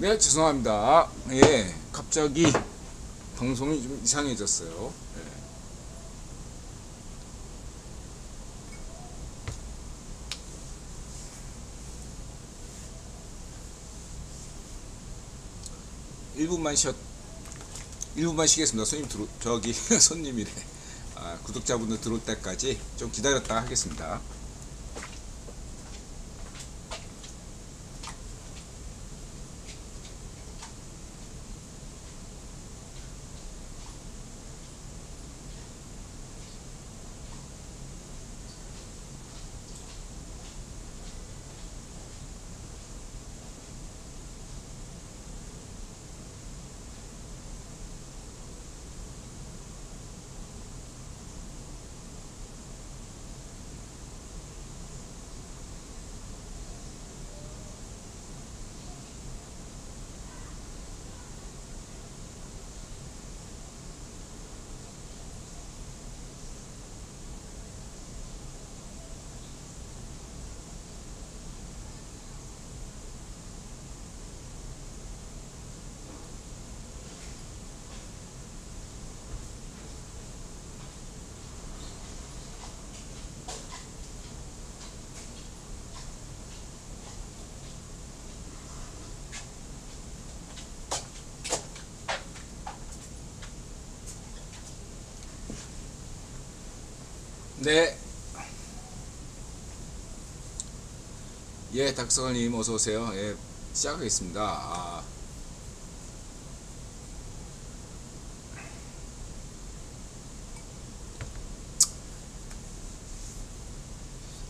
네, 죄송합니다. 예, 갑자기 방송이 좀 이상해졌어요. 예. 1분만 쉬겠습니다. 손님이래. 구독자분들 들어올 때까지 좀 기다렸다 하겠습니다. 네, 예, 닥서님 어서 오세요. 예, 시작하겠습니다.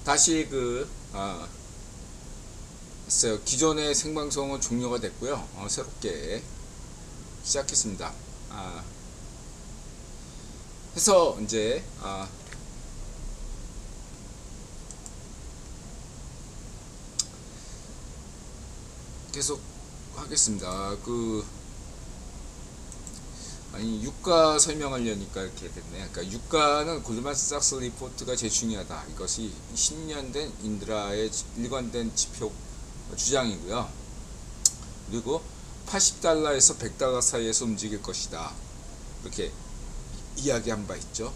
다시 했어요. 기존의 생방송은 종료가 됐고요. 새롭게 시작했습니다. 해서 이제 계속 하겠습니다. 유가 설명하려니까 이렇게 됐네. 그러니까 유가는 골드만삭스 리포트가 제일 중요하다. 이것이 10년 된 인드라의 일관된 지표 주장이고요. 그리고 80달러에서 100달러 사이에서 움직일 것이다. 이렇게 이야기한 바 있죠.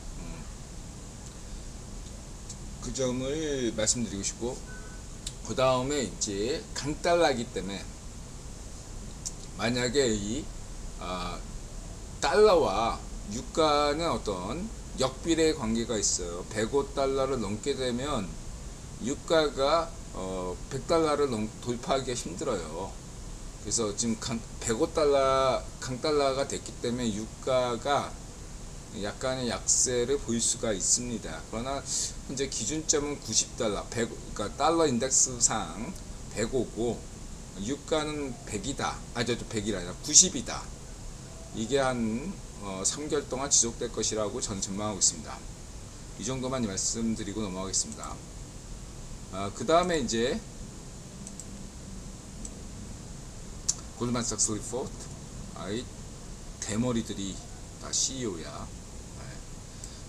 그 점을 말씀드리고 싶고, 그 다음에 이제 강달러이기 때문에 만약에 이 달러와 유가는 어떤 역비례 관계가 있어요. 105달러를 넘게 되면 유가가 100달러를 돌파하기가 힘들어요. 그래서 지금 105달러 강달러가 됐기 때문에 유가가 약간의 약세를 보일 수가 있습니다. 그러나 현재 기준점은 90달러, 그러니까 달러 인덱스상 105고 유가는 100이다. 100이라 아니라 90이다. 이게 한 3개월 동안 지속될 것이라고 저는 전망하고 있습니다. 이 정도만 말씀드리고 넘어가겠습니다. 그 다음에 이제 골드만삭스 리포트, 대머리들이 다 CEO야.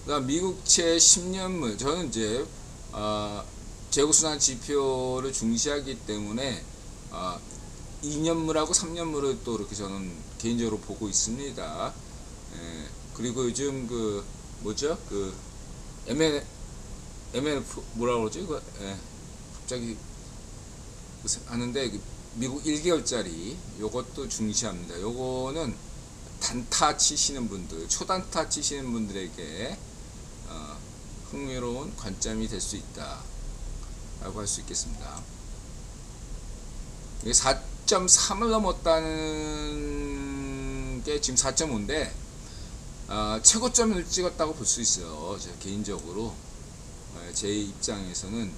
그다음 미국채 10년물, 저는 이제 재고순환 지표를 중시하기 때문에 2년물하고 3년물을 또 이렇게 저는 개인적으로 보고 있습니다. 그리고 요즘 MLF 뭐라 그러지? 갑자기 하는데 미국 1개월짜리 요것도 중시합니다. 요거는 단타 치시는 분들, 초단타 치시는 분들에게 흥미로운 관점이 될 수 있다 라고 할 수 있겠습니다. 4.3을 넘었다는 게 지금 4.5인데 최고점을 찍었다고 볼 수 있어요. 제가 개인적으로 제 입장에서는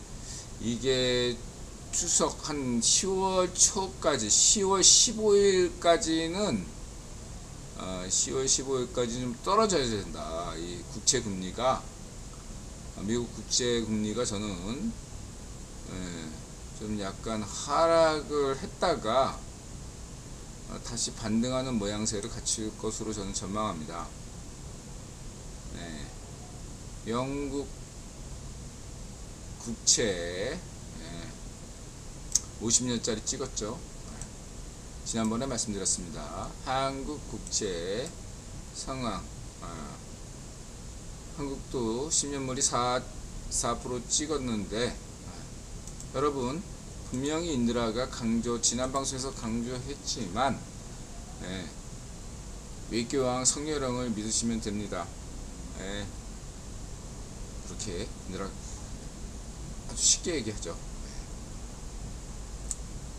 이게 추석 한 10월 초까지, 10월 15일까지는 10월 15일까지 좀 떨어져야 된다. 이 국채 금리가, 미국 국채 금리가 저는 좀 약간 하락을 했다가 다시 반등하는 모양새를 갖출 것으로 저는 전망합니다. 영국 국채 50년짜리 찍었죠. 지난번에 말씀드렸습니다. 한국 국채 상황, 한국도 10년물이 4% 찍었는데, 여러분 분명히 인드라가 지난 방송에서 강조했지만, 외교왕 성렬영을 믿으시면 됩니다. 그렇게 인드라 아주 쉽게 얘기하죠.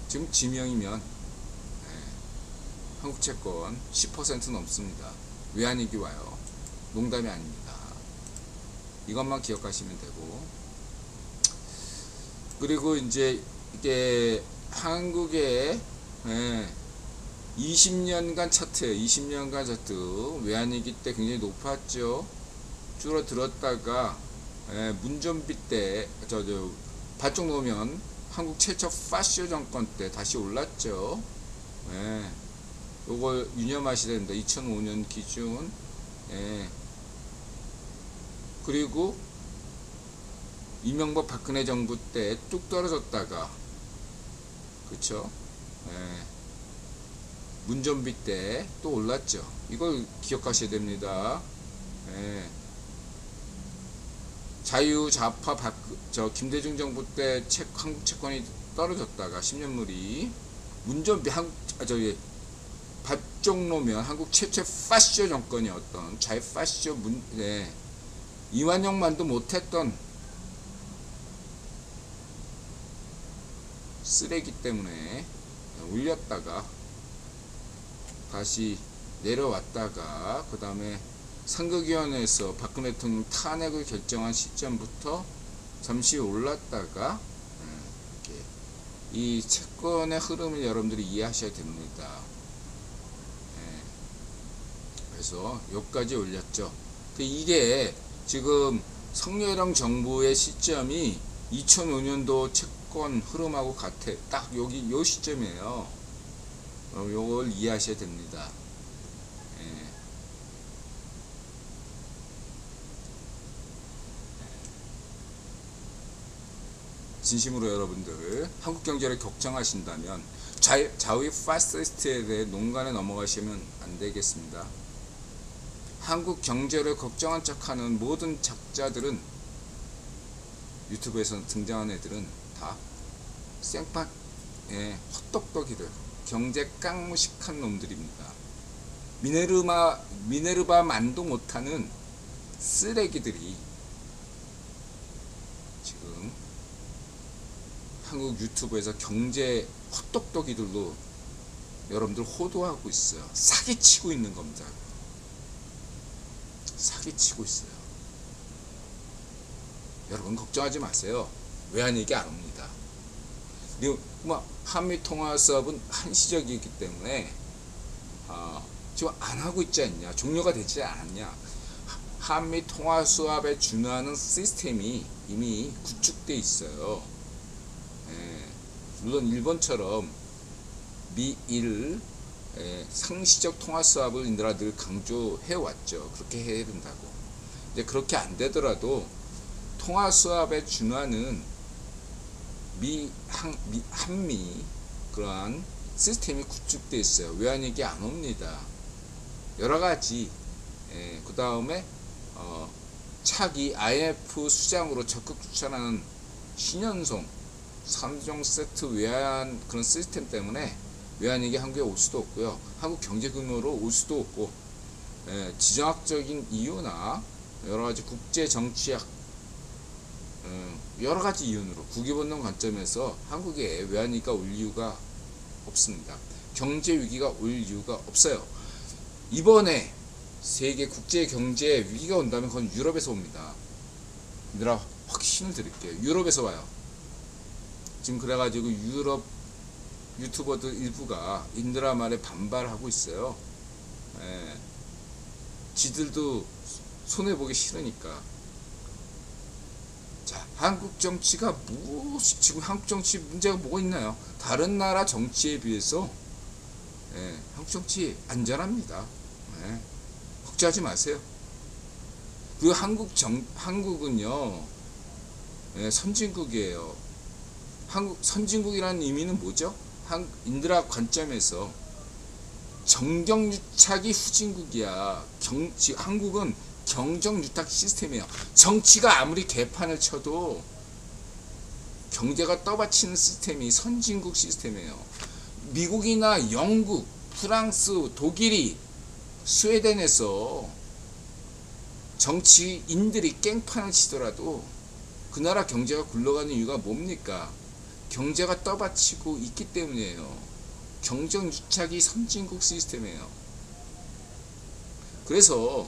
지금 지명이면 한국 채권 10% 넘습니다. 외환위기 와요. 농담이 아닙니다. 이것만 기억하시면 되고, 그리고 이제 이게 한국의 20년간 차트예요. 20년간 차트 외환위기 때 굉장히 높았죠. 줄어들었다가 문전비 때 바쪽 놓으면 한국 최초 파쇼 정권 때 다시 올랐죠. 요걸 유념하셔야 됩니다. 2005년 기준. 그리고 이명박 박근혜 정부 때 뚝 떨어졌다가, 그쵸? 문전비 때 또 올랐죠. 이걸 기억하셔야 됩니다. 자유좌파 김대중 정부 때 한국 채권이 떨어졌다가 10년물이 문전비 바쪽 놓으면 한국 최초의 파쇼 정권이었던 좌파쇼 이완용만도 못했던 쓰레기 때문에 올렸다가 다시 내려왔다가, 그 다음에 상극위원회에서 박근혜 대통령 탄핵을 결정한 시점부터 잠시 올랐다가, 이렇게 이 채권의 흐름을 여러분들이 이해하셔야 됩니다. 그래서 여기까지 올렸죠. 이게 지금 성렬영 정부의 시점이 2005년도 채권 흐름하고 같아. 딱 여기 요 시점이에요. 요걸 이해하셔야 됩니다. 진심으로 여러분들 한국 경제를 걱정하신다면 좌우 파시스트에 대해 농간에 넘어가시면 안 되겠습니다. 한국 경제를 걱정한 척하는 모든 작자들은, 유튜브에서 등장한 애들은 다 생판 헛똑똑이들, 경제 깡무식한 놈들입니다. 미네르바만도 못하는 쓰레기들이 지금 한국 유튜브에서 경제 헛똑똑이들로 여러분들 호도하고 있어요. 사기치고 있는 겁니다. 사기치고 있어요. 여러분 걱정하지 마세요. 외환위기 안 옵니다. 그리고 한미 통화 수합은 한시적이기 때문에 지금 안 하고 있지 않냐, 종료가 되지 않았냐. 한미 통화 수합에 준하는 시스템이 이미 구축돼 있어요. 물론 일본처럼 미일 상시적 통화 수합을 인드라 늘 강조해 왔죠. 그렇게 해야 된다고. 근데 그렇게 안 되더라도 통화 수합에 준하는 한미 그러한 시스템이 구축돼 있어요. 외환위기 안 옵니다. 여러 가지. 그 다음에 차기 IMF 수장으로 적극 추천하는 신현송 3종 세트 외환 그런 시스템 때문에 외환위기 한국에 올 수도 없고요. 한국 경제 규모로 올 수도 없고, 지정학적인 이유나 여러 가지 국제 정치학 여러 가지 이유로 국위본능 관점에서 한국에 외환위기가 올 이유가 없습니다. 경제 위기가 올 이유가 없어요. 이번에 세계 국제 경제 위기가 온다면 그건 유럽에서 옵니다. 얘들아 확신을 드릴게요. 유럽에서 와요. 지금 그래가지고 유럽 유튜버들 일부가 인드라 말에 반발하고 있어요. 지들도 손해보기 싫으니까. 자, 한국 정치가 지금 한국 정치 문제가 뭐가 있나요? 다른 나라 정치에 비해서 한국 정치 안전합니다. 걱정하지 마세요. 그 한국은요, 선진국이에요. 선진국이라는 의미는 뭐죠? 인드라 관점에서 정경유착이 후진국이야. 한국은 경정유착 시스템이에요. 정치가 아무리 개판을 쳐도 경제가 떠받치는 시스템이 선진국 시스템이에요. 미국이나 영국, 프랑스, 독일이 스웨덴에서 정치인들이 깽판을 치더라도 그 나라 경제가 굴러가는 이유가 뭡니까? 경제가 떠받치고 있기 때문이에요. 경정유착이 선진국 시스템이에요. 그래서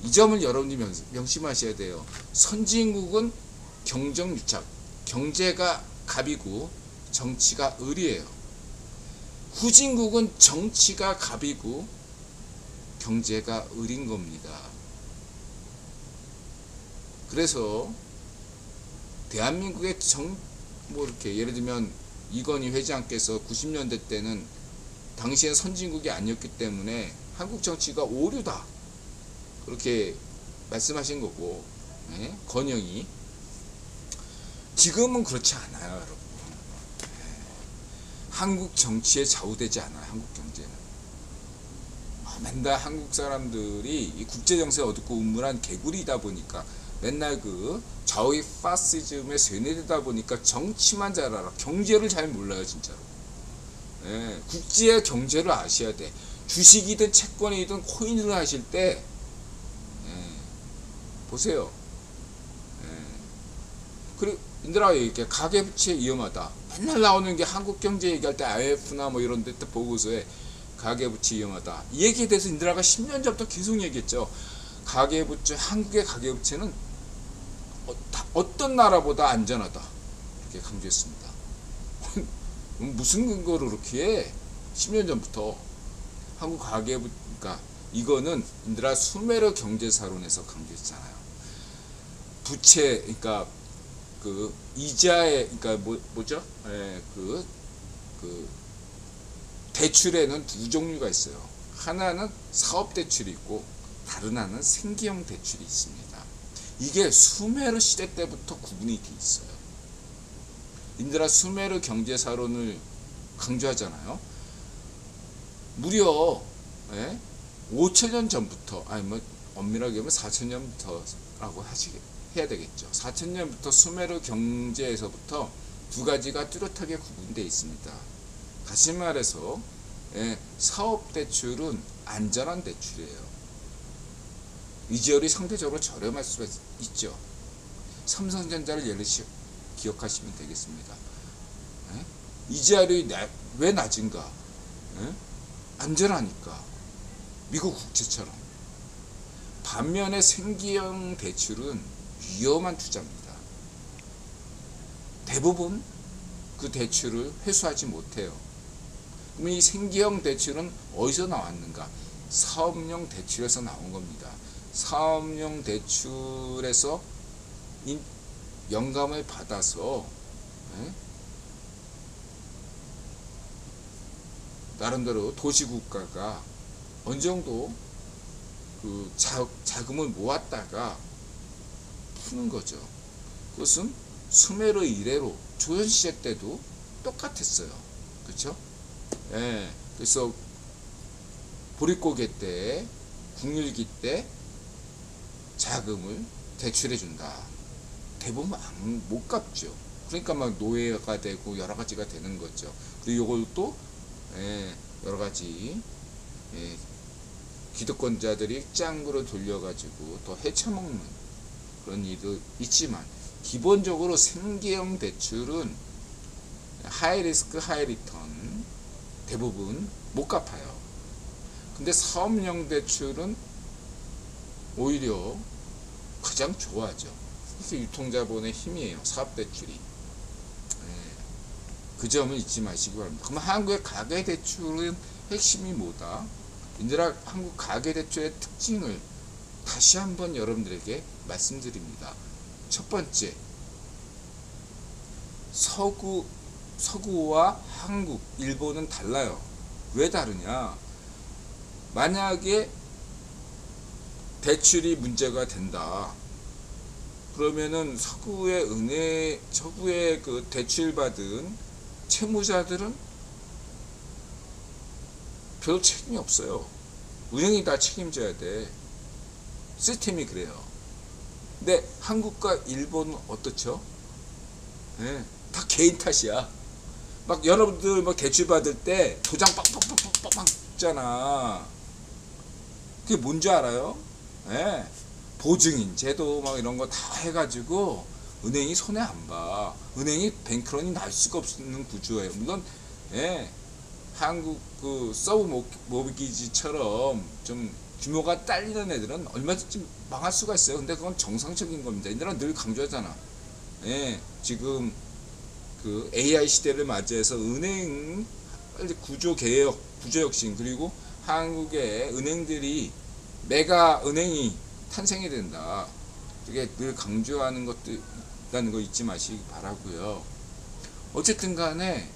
이 점을 여러분이 명심하셔야 돼요. 선진국은 경정유착, 경제가 갑이고 정치가 을이에요. 후진국은 정치가 갑이고 경제가 을인 겁니다. 그래서 대한민국의 뭐 이렇게 예를 들면 이건희 회장께서 90년대 때는 당시엔 선진국이 아니었기 때문에 한국 정치가 오류다 그렇게 말씀하신 거고, 네? 건영이 지금은 그렇지 않아요, 여러분. 한국 정치에 좌우되지 않아요, 한국 경제는. 맨날 한국 사람들이 이 국제 정세에 어둡고 우물한 개구리다 보니까 맨날 그 좌우의 파시즘에 세뇌되다 보니까 정치만 잘 알아. 경제를 잘 몰라요, 진짜로. 예, 국제 경제를 아셔야 돼. 주식이든 채권이든 코인을 하실 때, 보세요. 그리고 인들아 얘기해. 가계부채 위험하다. 맨날 나오는 게 한국 경제 얘기할 때 IMF나 뭐 이런 데 보고서에 가계부채 위험하다. 이 얘기에 대해서 인들아가 10년 전부터 계속 얘기했죠. 가계부채, 한국의 가계부채는 어떤 나라보다 안전하다. 이렇게 강조했습니다. 무슨 근거로 그렇게 해? 10년 전부터 한국 가계부, 그러니까 이거는 인들아 수메르 경제사론에서 강조했잖아요. 부채, 그러니까 그 이자에, 그러니까 뭐죠? 그 대출에는 두 종류가 있어요. 하나는 사업 대출이 있고 다른 하나는 생계형 대출이 있습니다. 이게 수메르 시대 때부터 구분이 돼 있어요. 인들아 수메르 경제사론을 강조하잖아요. 무려 5천년 전부터, 아니 뭐 엄밀하게 하면 4천년부터라고 해야 되겠죠. 4천년부터 수메르 경제에서부터 두 가지가 뚜렷하게 구분되어 있습니다. 다시 말해서 사업 대출은 안전한 대출이에요. 이자율이 상대적으로 저렴할 수가 있죠. 삼성전자를 예를 기억하시면 되겠습니다. 이자율이 왜 낮은가? 안전하니까. 미국 국채처럼. 반면에 생계형 대출은 위험한 투자입니다. 대부분 그 대출을 회수하지 못해요. 그럼 이 생계형 대출은 어디서 나왔는가? 사업용 대출에서 나온 겁니다. 사업용 대출에서 영감을 받아서 나름대로 도시국가가 어느 정도 그 자금을 모았다가 푸는 거죠. 그것은 수메르 이래로 조선시대 때도 똑같았어요. 그렇죠? 그래서 보릿고개 때, 국률기 때 자금을 대출해 준다. 대부분 못 갚죠. 그러니까 막 노예가 되고 여러 가지가 되는 거죠. 그리고 이걸 또 여러 가지 기득권자들이 짱구로 돌려가지고 더 헤쳐먹는 그런 일도 있지만, 기본적으로 생계형 대출은 하이 리스크 하이 리턴 대부분 못 갚아요. 근데 사업용 대출은 오히려 가장 좋아하죠. 이게 유통자본의 힘이에요. 사업 대출이. 그 점을 잊지 마시기 바랍니다. 그럼 한국의 가계대출은 핵심이 뭐다? 인들아 한국 가계대출의 특징을 다시 한번 여러분들에게 말씀드립니다. 첫 번째, 서구와 한국, 일본은 달라요. 왜 다르냐? 만약에 대출이 문제가 된다. 그러면은 서구의 그 대출받은 채무자들은 별로 책임이 없어요. 은행이 다 책임져야 돼. 시스템이 그래요. 근데 한국과 일본은 어떻죠? 예, 다 개인 탓이야. 막 여러분들 뭐 대출 받을 때 도장 빵빵빵빵빵 있잖아. 그게 뭔지 알아요? 예, 보증인 제도 막 이런 거 다 해가지고 은행이 손해 안 봐. 은행이 뱅크런이 날 수가 없는 구조예요. 물론 예, 한국 그 서브 모기지처럼 좀 규모가 딸리는 애들은 얼마든지 망할 수가 있어요. 근데 그건 정상적인 겁니다. 얘들은 늘 강조하잖아. 예, 지금 그 AI 시대를 맞이해서 은행 구조 개혁, 구조 혁신, 그리고 한국의 은행들이 메가 은행이 탄생이 된다. 이게 늘 강조하는 것도 있다는 거 잊지 마시기 바라고요. 어쨌든 간에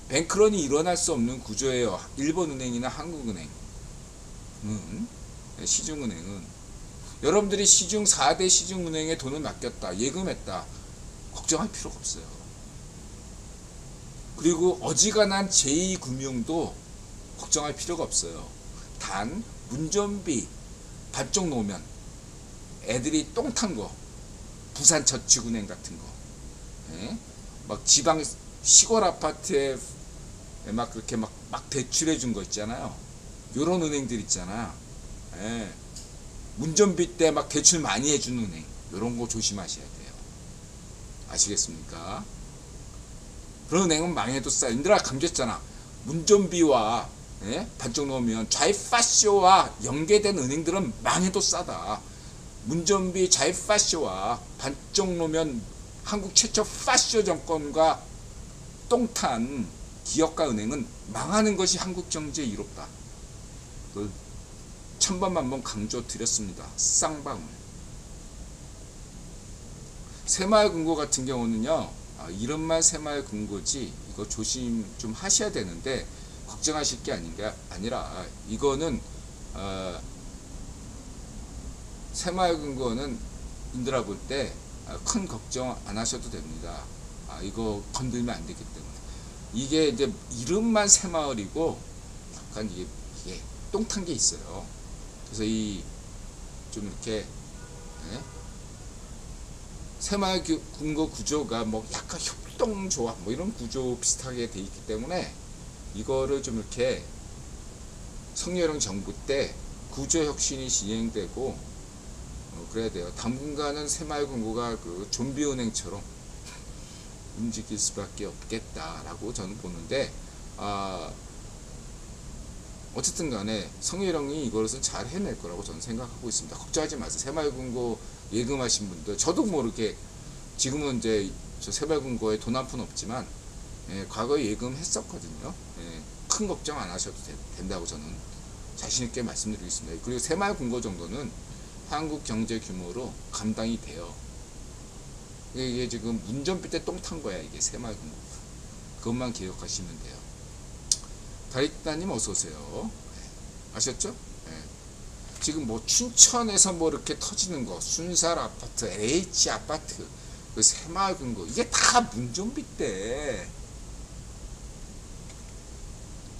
뱅크런이 일어날 수 없는 구조예요. 일본은행이나 한국은행, 시중은행은. 여러분들이 시중 4대 시중은행에 돈을 맡겼다, 예금했다, 걱정할 필요가 없어요. 그리고 어지간한 제2금융도 걱정할 필요가 없어요. 단 문전비 반쪽 놓으면 애들이 똥 탄 거, 부산저축은행 같은 거, 예? 막 지방 시골 아파트에 막 그렇게 막 대출해 준 거 있잖아요. 요런 은행들 있잖아. 예. 문전비 때 막 대출 많이 해주는 은행, 요런 거 조심하셔야 돼요. 아시겠습니까? 그런 은행은 망해도 싸. 인들아 강조했잖아. 문전비와 예? 반쪽 놓으면 좌이파쇼와 연계된 은행들은 망해도 싸다. 문전비 좌이파쇼와 반쪽 놓으면 한국 최초 파쇼 정권과 똥탄 기업가 은행은 망하는 것이 한국 경제에 이롭다. 그걸 천번만번 강조드렸습니다. 쌍방울. 새마을금고 같은 경우는요, 이름만 새마을금고지 이거 조심 좀 하셔야 되는데 걱정하실 게 아니라 이거는 새마을금고는 인들아 볼 때 큰 걱정 안 하셔도 됩니다. 이거 건들면 안 되기 때문에. 이게 이제 이름만 새마을이고 약간 이게 똥탄 게 있어요. 그래서 이 좀 이렇게 새마을금고 구조가 뭐 약간 협동조합 뭐 이런 구조 비슷하게 돼 있기 때문에 이거를 좀 이렇게 성렬형 정부 때 구조 혁신이 진행되고 그래야 돼요. 당분간은 새마을금고가 그 좀비 은행처럼 움직일 수밖에 없겠다라고 저는 보는데, 어쨌든 간에 성렬형이 이것을 잘 해낼 거라고 저는 생각하고 있습니다. 걱정하지 마세요. 새마을금고 예금하신 분들, 저도 모르게 지금은 이제 저 새마을금고에 돈 한 푼 없지만 과거에 예금했었거든요. 큰 걱정 안 하셔도 된다고 저는 자신있게 말씀드리겠습니다. 그리고 새마을금고 정도는 한국 경제 규모로 감당이 돼요. 이게 지금 문전비 때 똥 탄 거야, 이게 새마을금고. 그것만 기억하시면 돼요. 다리따님 어서오세요. 아셨죠? 지금 뭐 춘천에서 뭐 이렇게 터지는 거, 순살 아파트, LH 아파트, 그 새마을금고, 이게 다 문전비 때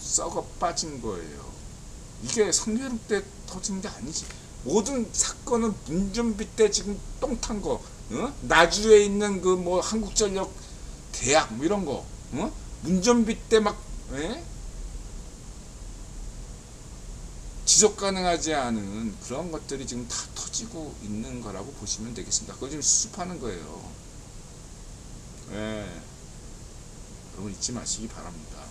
썩어 빠진 거예요. 이게 성렬형 때 터진 게 아니지. 모든 사건은 문전비 때 지금 똥 탄 거, 나주에 있는 그 뭐 한국전력 대학 뭐 이런 거, 문전비 때 막 지속 가능하지 않은 그런 것들이 지금 다 터지고 있는 거라고 보시면 되겠습니다. 그걸 지금 수습하는 거예요. 여러분 잊지 마시기 바랍니다.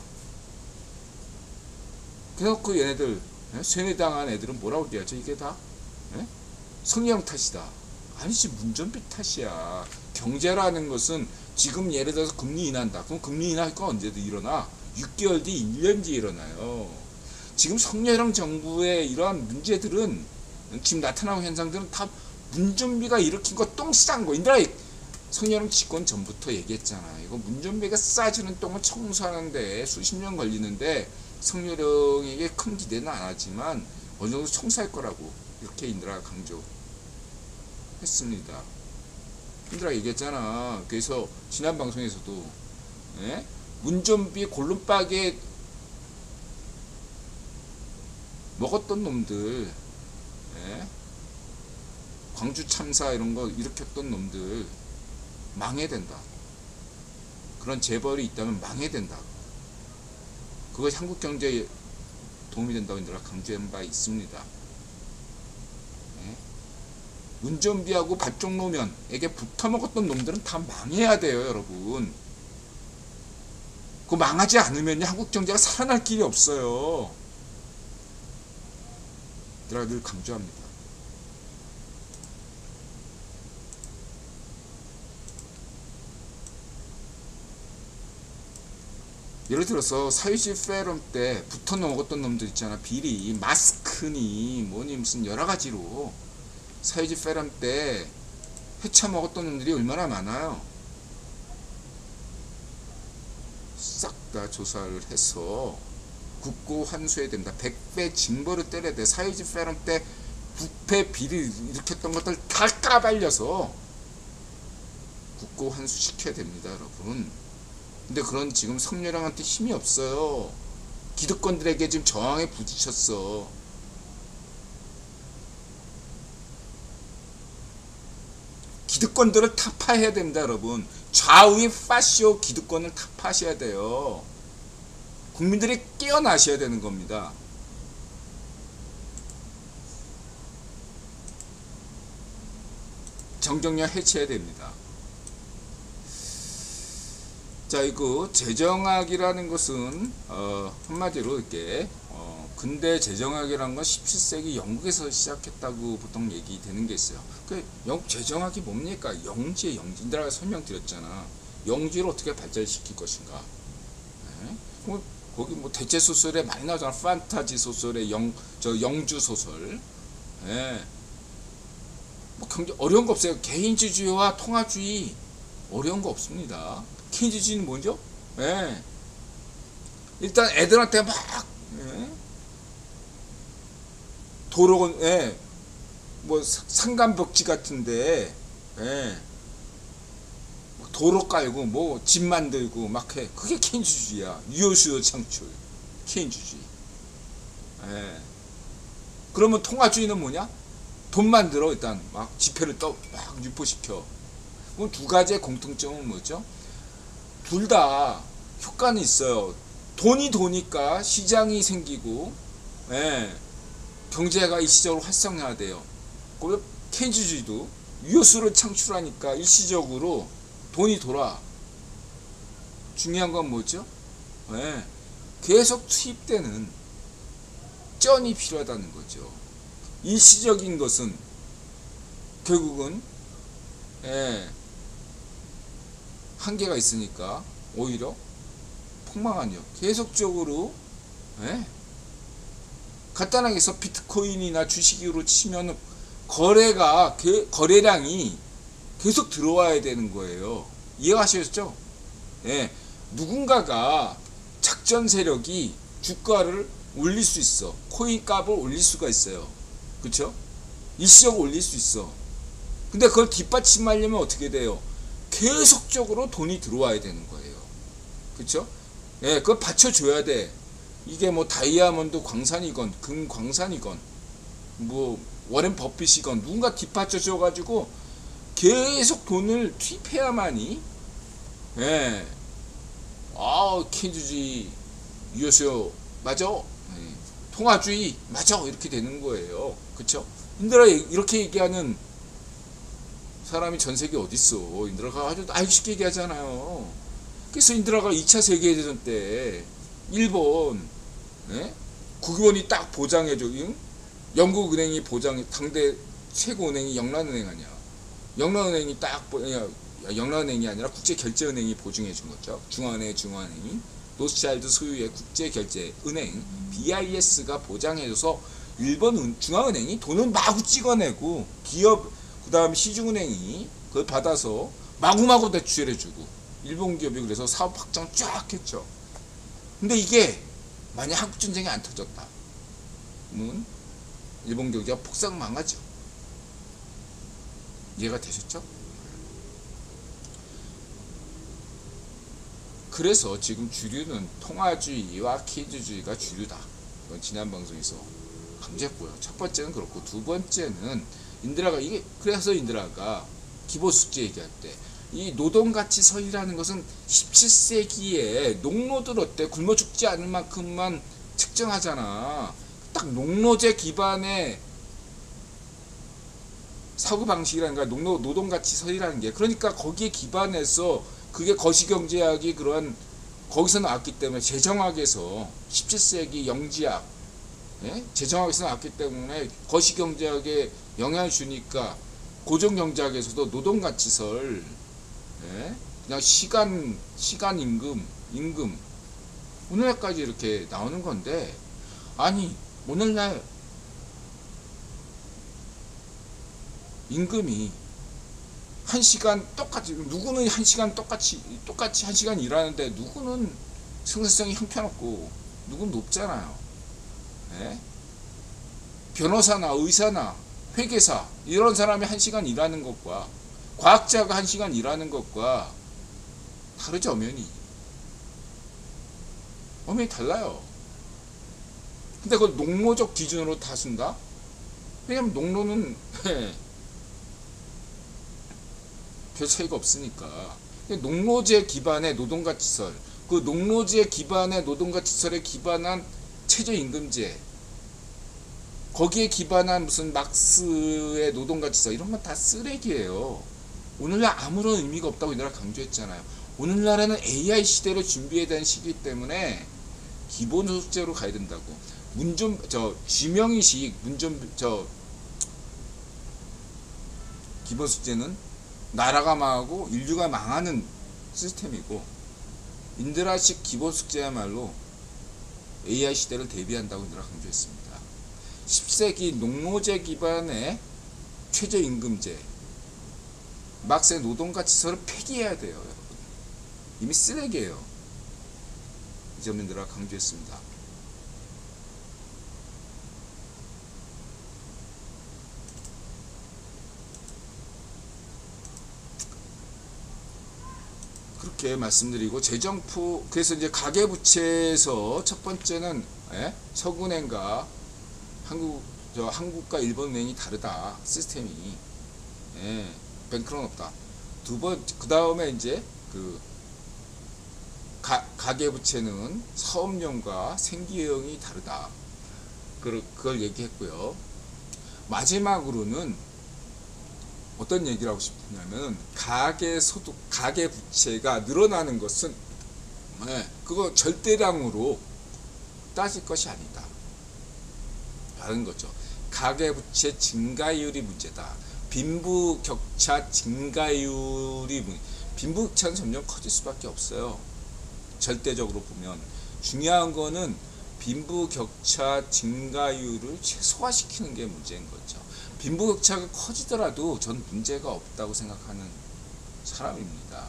그래놓고 얘네들 세뇌당한 애들은 뭐라고 얘기하죠? 이게 다 성령 탓이다. 아니지, 문전비 탓이야. 경제라는 것은 지금 예를 들어서 금리 인한다. 그럼 금리 인할 건 언제든 일어나. 6개월 뒤, 1년 뒤에 일어나요. 지금 성렬형 정부의 이러한 문제들은, 지금 나타나는 현상들은 다 문전비가 일으킨 거, 똥 싼 거. 인들아, 성렬형 집권 전부터 얘기했잖아. 이거 문전비가 싸지는 똥을 청소하는데 수십 년 걸리는데 성렬형에게 큰 기대는 안 하지만 어느 정도 청소할 거라고 이렇게 인들아 강조했습니다. 인들아 얘기했잖아. 그래서 지난 방송에서도 문전비 골룸박에 먹었던 놈들, 예? 광주 참사 이런 거 일으켰던 놈들 망해야 된다. 그런 재벌이 있다면 망해야 된다. 그것이 한국 경제에 도움이 된다고 내가 강조한 바 있습니다. 예? 운전비하고 밭종노면에게 붙어먹었던 놈들은 다 망해야 돼요, 여러분. 그 망하지 않으면 한국 경제가 살아날 길이 없어요. 내가 늘 강조합니다. 예를 들어서 사회주의 페럼 때 붙어 먹었던 놈들 있잖아. 비리, 마스크니 뭐니 무슨 여러가지로 사회주의 페럼 때 헤쳐 먹었던 놈들이 얼마나 많아요. 싹 다 조사를 해서 국고 환수해야 된다. 100배 징벌을 때려야 돼. 사회주의 페럼 때 부패 비리 일으켰던 것들 다 까발려서 국고 환수시켜야 됩니다, 여러분. 근데 그런 지금 성렬형한테 힘이 없어요. 기득권들에게 지금 저항에 부딪혔어. 기득권들을 타파해야 됩니다, 여러분. 좌우의 파시오 기득권을 타파하셔야 돼요. 국민들이 깨어나셔야 되는 겁니다. 정경련 해체해야 됩니다. 자, 이거 재정학이라는 것은 한마디로 이렇게 근대 재정학이라는 건 17세기 영국에서 시작했다고 보통 얘기되는 게 있어요. 그 영국 재정학이 뭡니까? 영지의 영지. 내가 설명드렸잖아. 영지를 어떻게 발전시킬 것인가. 네? 거기 뭐 대체 소설에 많이 나오잖아. 판타지 소설에 영주 소설. 네. 뭐 경제 어려운 거 없어요. 개인주의와 통화주의 어려운 거 없습니다. 케인주의는 뭐죠? 예. 일단 애들한테 막 도로, 뭐 산간벽지 같은데 도로 깔고 뭐 집 만들고 막 해. 그게 케인주의야. 유효수요 창출. 케인주의. 그러면 통화주의는 뭐냐? 돈 만들어. 일단 막 지폐를 막 유포시켜. 그럼 두 가지의 공통점은 뭐죠? 둘 다 효과는 있어요. 돈이 도니까 시장이 생기고, 경제가 일시적으로 활성화돼요. 그리고 케인주의도 유효수를 창출하니까 일시적으로 돈이 돌아. 중요한 건 뭐죠? 계속 투입되는 쩐이 필요하다는 거죠. 일시적인 것은 결국은 한계가 있으니까 오히려 폭망하죠. 계속적으로 간단하게 해서 비트코인이나 주식으로 치면 거래량이 계속 들어와야 되는 거예요. 이해하셨죠? 누군가가 작전 세력이 주가를 올릴 수 있어. 코인 값을 올릴 수가 있어요. 그쵸? 일시적으로 올릴 수 있어. 근데 그걸 뒷받침하려면 어떻게 돼요? 계속적으로 돈이 들어와야 되는 거예요. 그쵸? 그걸 받쳐줘야 돼. 이게 뭐 다이아몬드 광산이건 금 광산이건 뭐 워렌 버핏이건 누군가 뒷받쳐줘가지고 계속 돈을 투입해야만이 케인주의 유효수요 맞아? 통화주의 맞아? 이렇게 되는 거예요. 그쵸? 인들아 이렇게 얘기하는 사람이 전 세계에 어딨어. 인드라가 아주 알기 쉽게 얘기하잖아요. 그래서 인드라가 2차 세계대전 때 일본 국유원이 딱 보장해줘. 영국은행이 당대 최고은행이 영란은행 아니야. 영란은행이 영란은행이 아니라 국제결제은행이 보증해준 거죠. 중앙은행이 노스차일드 소유의 국제결제은행 BIS가 보장해줘서 일본 중앙은행이 돈을 마구 찍어내고 기업 그 다음 시중은행이 그걸 받아서 마구마구 대출해주고 일본 기업이 그래서 사업 확장 쫙 했죠. 근데 이게 만약 한국전쟁이 안 터졌다 면 일본 경제가 폭삭 망하죠. 이해가 되셨죠? 그래서 지금 주류는 통화주의와 케인주의가 주류다. 이건 지난 방송에서 강조했고요. 첫 번째는 그렇고, 두 번째는 인드라가 이게 그래서 인드라가 기본 숙제 얘기할 때 이 노동가치설이라는 것은 17세기에 농노들 어때 굶어 죽지 않을 만큼만 측정하잖아. 딱 농노제 기반의 사고방식이라는 거야. 노동가치설이라는 게. 그러니까 거기에 기반해서 그게 거시경제학이 그런 거기서 나왔기 때문에 재정학에서 17세기 영지학, 예? 재정학에서 나왔기 때문에 거시경제학에 영향을 주니까 고정경제학에서도 노동가치설, 예? 그냥 시간 임금 오늘날까지 이렇게 나오는 건데, 아니 오늘날 임금이 1시간 똑같이, 누구는 1시간 똑같이 1시간 일하는데 누구는 생산성이 형편없고 누구는 높잖아요. 예? 변호사나 의사나 회계사 이런 사람이 1시간 일하는 것과 과학자가 1시간 일하는 것과 다르죠. 엄연히 달라요. 근데 그걸 농노적 기준으로 다 쓴다? 왜냐면 농노는 별 차이가 없으니까. 농노제 기반의 노동가치설, 그 농노제 기반의 노동가치설에 기반한 최저임금제, 거기에 기반한 무슨 막스의 노동가치설, 이런 건 다 쓰레기예요. 오늘날 아무런 의미가 없다고 이 나라 강조했잖아요. 오늘날에는 AI 시대를 준비해야 되는 시기이기 때문에 기본 숙제로 가야 된다고. 쥐명의식 기본 숙제는 나라가 망하고 인류가 망하는 시스템이고, 인드라식 기본 숙제야말로 AI 시대를 대비한다고 인드라 강조했습니다. 10세기 농노제 기반의 최저임금제, 막스의 노동가치설을 폐기해야 돼요. 여러분. 이미 쓰레기예요. 이 점을 인드라가 강조했습니다. 그렇게 말씀드리고, 그래서 이제 가계부채에서 첫 번째는 서구은행과 한국과 일본은행이 다르다. 시스템이. 뱅크런 없다. 그 다음에 이제 가계부채는 사업용과 생계형이 다르다. 그걸 얘기했고요. 마지막으로는 어떤 얘기를 하고 싶냐면, 가계부채가 늘어나는 것은 그거 절대량으로 따질 것이 아니다. 다른 거죠. 가계부채 증가율이 문제다. 빈부격차 증가율이 빈부격차는 점점 커질 수밖에 없어요. 절대적으로 보면 중요한 거는 빈부격차 증가율을 최소화시키는 게 문제인 거죠. 빈부격차가 커지더라도 전 문제가 없다고 생각하는 사람입니다.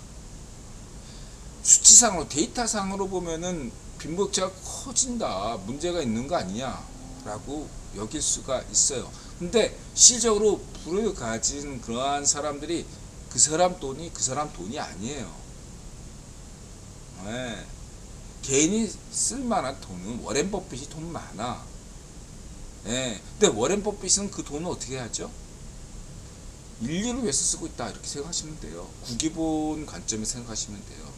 수치상으로, 데이터상으로 보면은 빈부격차가 커진다, 문제가 있는 거 아니냐 라고 여길 수가 있어요. 근데 실질적으로 부를 가진 그러한 사람들이 그 사람 돈이 아니에요. 개인이 쓸만한 돈은, 워렌 버핏이 돈 많아. 근데 워렌 버핏은 그 돈을 어떻게 하죠? 인류를 위해서 쓰고 있다, 이렇게 생각하시면 돼요. 구기본 관점에서 생각하시면 돼요.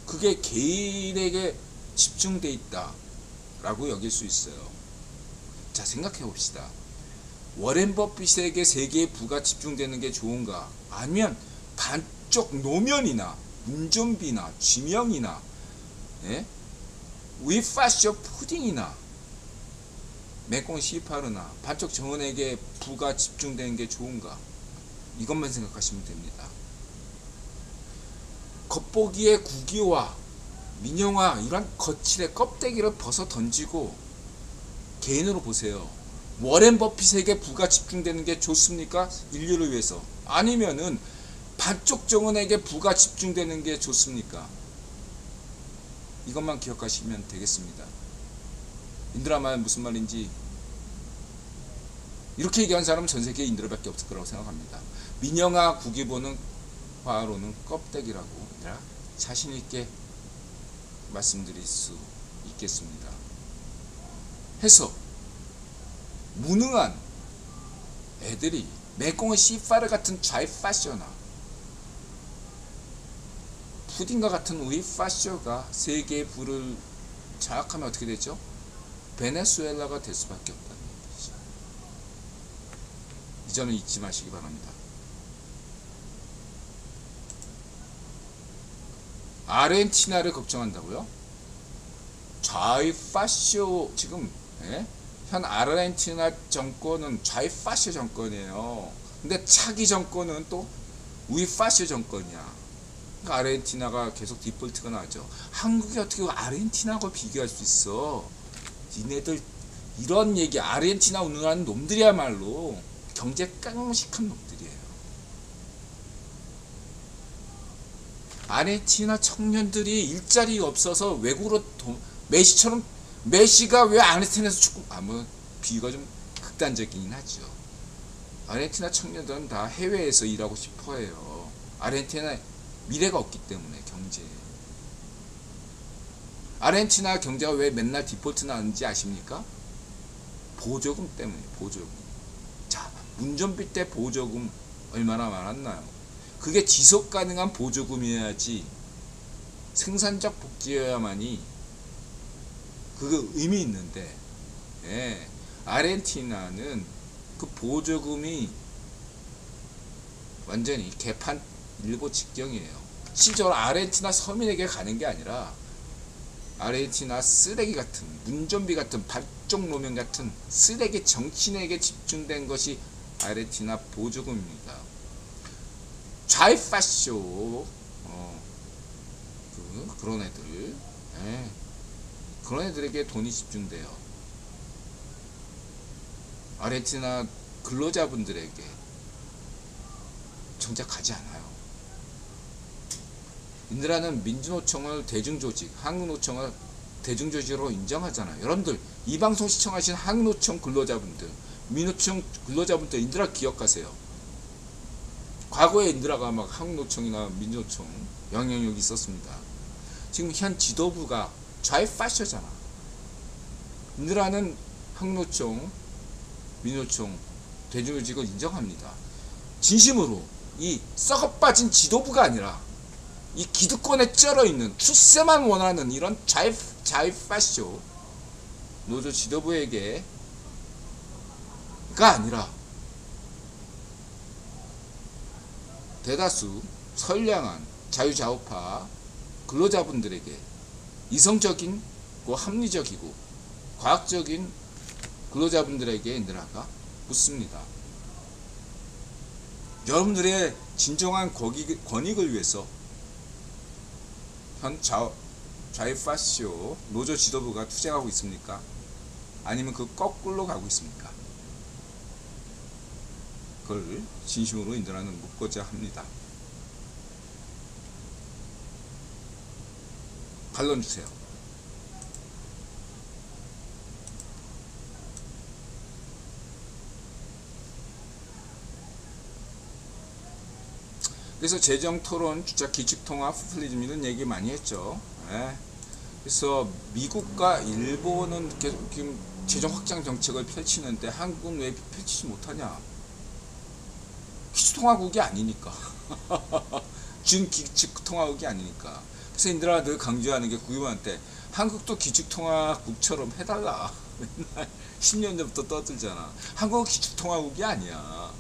그게 개인에게 집중돼 있다 라고 여길 수 있어요. 자, 생각해 봅시다. 워렌 버핏에게 세계의 부가 집중되는 게 좋은가? 아니면 반쪽 노면이나 운전비나 쥐명이나 위파쇼 푸딩이나 맥공 시파르나 반쪽 정원에게 부가 집중되는 게 좋은가? 이것만 생각하시면 됩니다. 겉보기의 국유화, 민영화, 이런 거칠의 껍데기를 벗어 던지고 개인으로 보세요. 워렌 버핏에게 부가 집중되는 게 좋습니까? 인류를 위해서. 아니면은 반쪽 정원에게 부가 집중되는 게 좋습니까? 이것만 기억하시면 되겠습니다. 인드라 말 무슨 말인지, 이렇게 얘기한 사람은 전 세계에 인드라밖에 없을 거라고 생각합니다. 민영화 국위보는 화로는 껍데기라고 자신 있게 말씀드릴 수 있겠습니다. 해서 무능한 애들이 메꽁의 시파르 같은 좌이 파쇼나 푸딩과 같은 우리 파쇼가 세계의 불을 장악하면 어떻게 되죠? 베네수엘라가 될 수밖에 없다는 얘기죠. 이 점을 잊지 마시기 바랍니다. 아르헨티나를 걱정한다고요? 좌이 파쇼 지금 현 아르헨티나 정권은 좌이 파쇼 정권이에요. 근데 차기 정권은 또 우이 파쇼 정권이야. 그러니까 아르헨티나가 계속 디폴트가 나죠. 한국이 어떻게 아르헨티나하고 비교할 수 있어? 니네들 이런 얘기 아르헨티나 운운하는 놈들이야말로 경제 깡무식한 놈들이에요. 아르헨티나 청년들이 일자리가 없어서 외국으로 메시가 왜 아르헨티나에서 축구 뭐 비유가 좀 극단적이긴 하죠. 아르헨티나 청년들은 다 해외에서 일하고 싶어해요. 아르헨티나 미래가 없기 때문에 경제에. 아르헨티나 경제가 왜 맨날 디폴트 나는지 아십니까? 보조금 때문에. 보조금. 자, 운전비 때 보조금 얼마나 많았나요? 그게 지속 가능한 보조금이어야지, 생산적 복지여야만이 그거 의미 있는데, 아르헨티나는 그 보조금이 완전히 개판 일보 직경이에요. 실제로 아르헨티나 서민에게 가는 게 아니라 아르헨티나 쓰레기 같은, 운전비 같은, 발족 노면 같은 쓰레기 정치인에게 집중된 것이 아르헨티나 보조금입니다. 좌이파쇼 그런 애들, 그런 애들에게 돈이 집중돼요. 아르헨티나 근로자분들에게 정작 가지 않아요. 인드라는 민주노총을 대중조직, 한국노총을 대중조직으로 인정하잖아요. 여러분들 이 방송 시청하신 한국노총 근로자분들, 민노총 근로자분들 인드라 기억하세요. 과거에 인드라가 막 한국노총이나 민주노총 영향력이 있었습니다. 지금 현 지도부가 좌이파쇼잖아. 인드라는 한국노총, 민노총 대중조직을 인정합니다. 진심으로 이 썩어빠진 지도부가 아니라 이 기득권에 쩔어있는 출세만 원하는 이런 좌이파쇼 노조 지도부에게가 아니라 대다수 선량한 자유좌우파 근로자분들에게 이성적이고 합리적이고 과학적인 근로자분들에게 인드라가 묻습니다. 여러분들의 진정한 권익을 위해서 현 좌이파쇼 노조 지도부가 투쟁하고 있습니까? 아니면 그 거꾸로 가고 있습니까? 그걸 진심으로 인드라는 묻고자 합니다. 반론 주세요. 그래서 재정토론, 주자 기축통화, 포퓰리즘이라는 얘기 많이 했죠. 그래서 미국과 일본은 계속 지금 재정 확장 정책을 펼치는데 한국은 왜 펼치지 못하냐? 기축통화국이 아니니까. 준기축통화국이 아니니까. 그래서 인드라가 늘 강조하는 게 국민한테 한국도 기축통화국처럼 해달라. 맨날 10년 전부터 떠들잖아. 한국은 기축통화국이 아니야.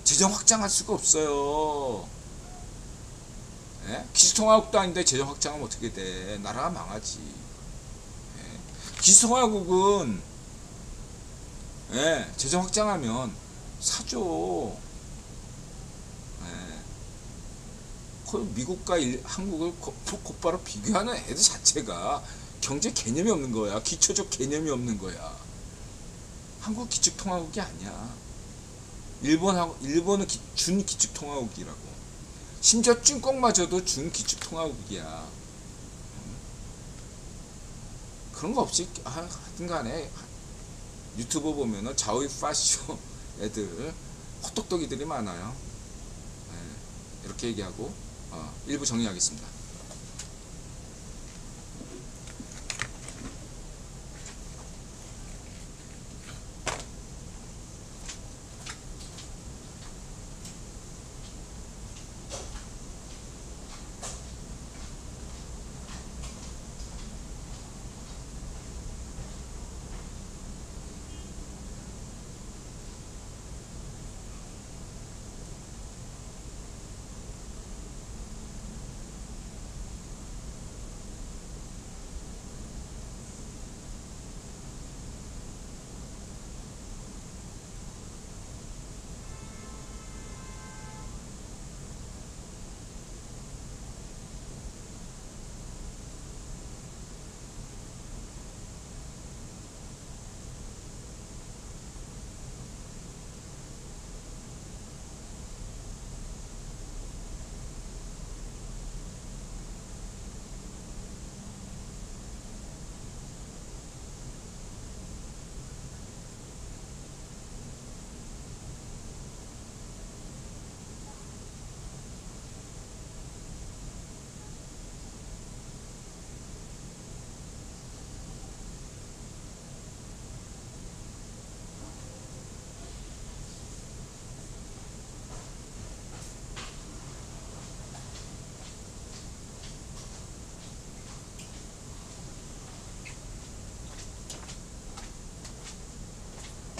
재정 확장할 수가 없어요. 기축통화국도 아닌데 재정 확장하면 어떻게 돼? 나라가 망하지. 기축통화국은 재정 확장하면 사죠. 미국과 한국을 곧바로 비교하는 애들 자체가 경제 개념이 없는 거야. 기초적 개념이 없는 거야. 한국 기축통화국이 아니야. 일본은 준기축통화국이라고. 심지어 찐꽁마저도 준기축통화국이야. 그런 거 없이 하여튼 간에 유튜브 보면은 좌우파쇼 애들 헛똑똑이들이 많아요. 이렇게 얘기하고 1부 정리하겠습니다.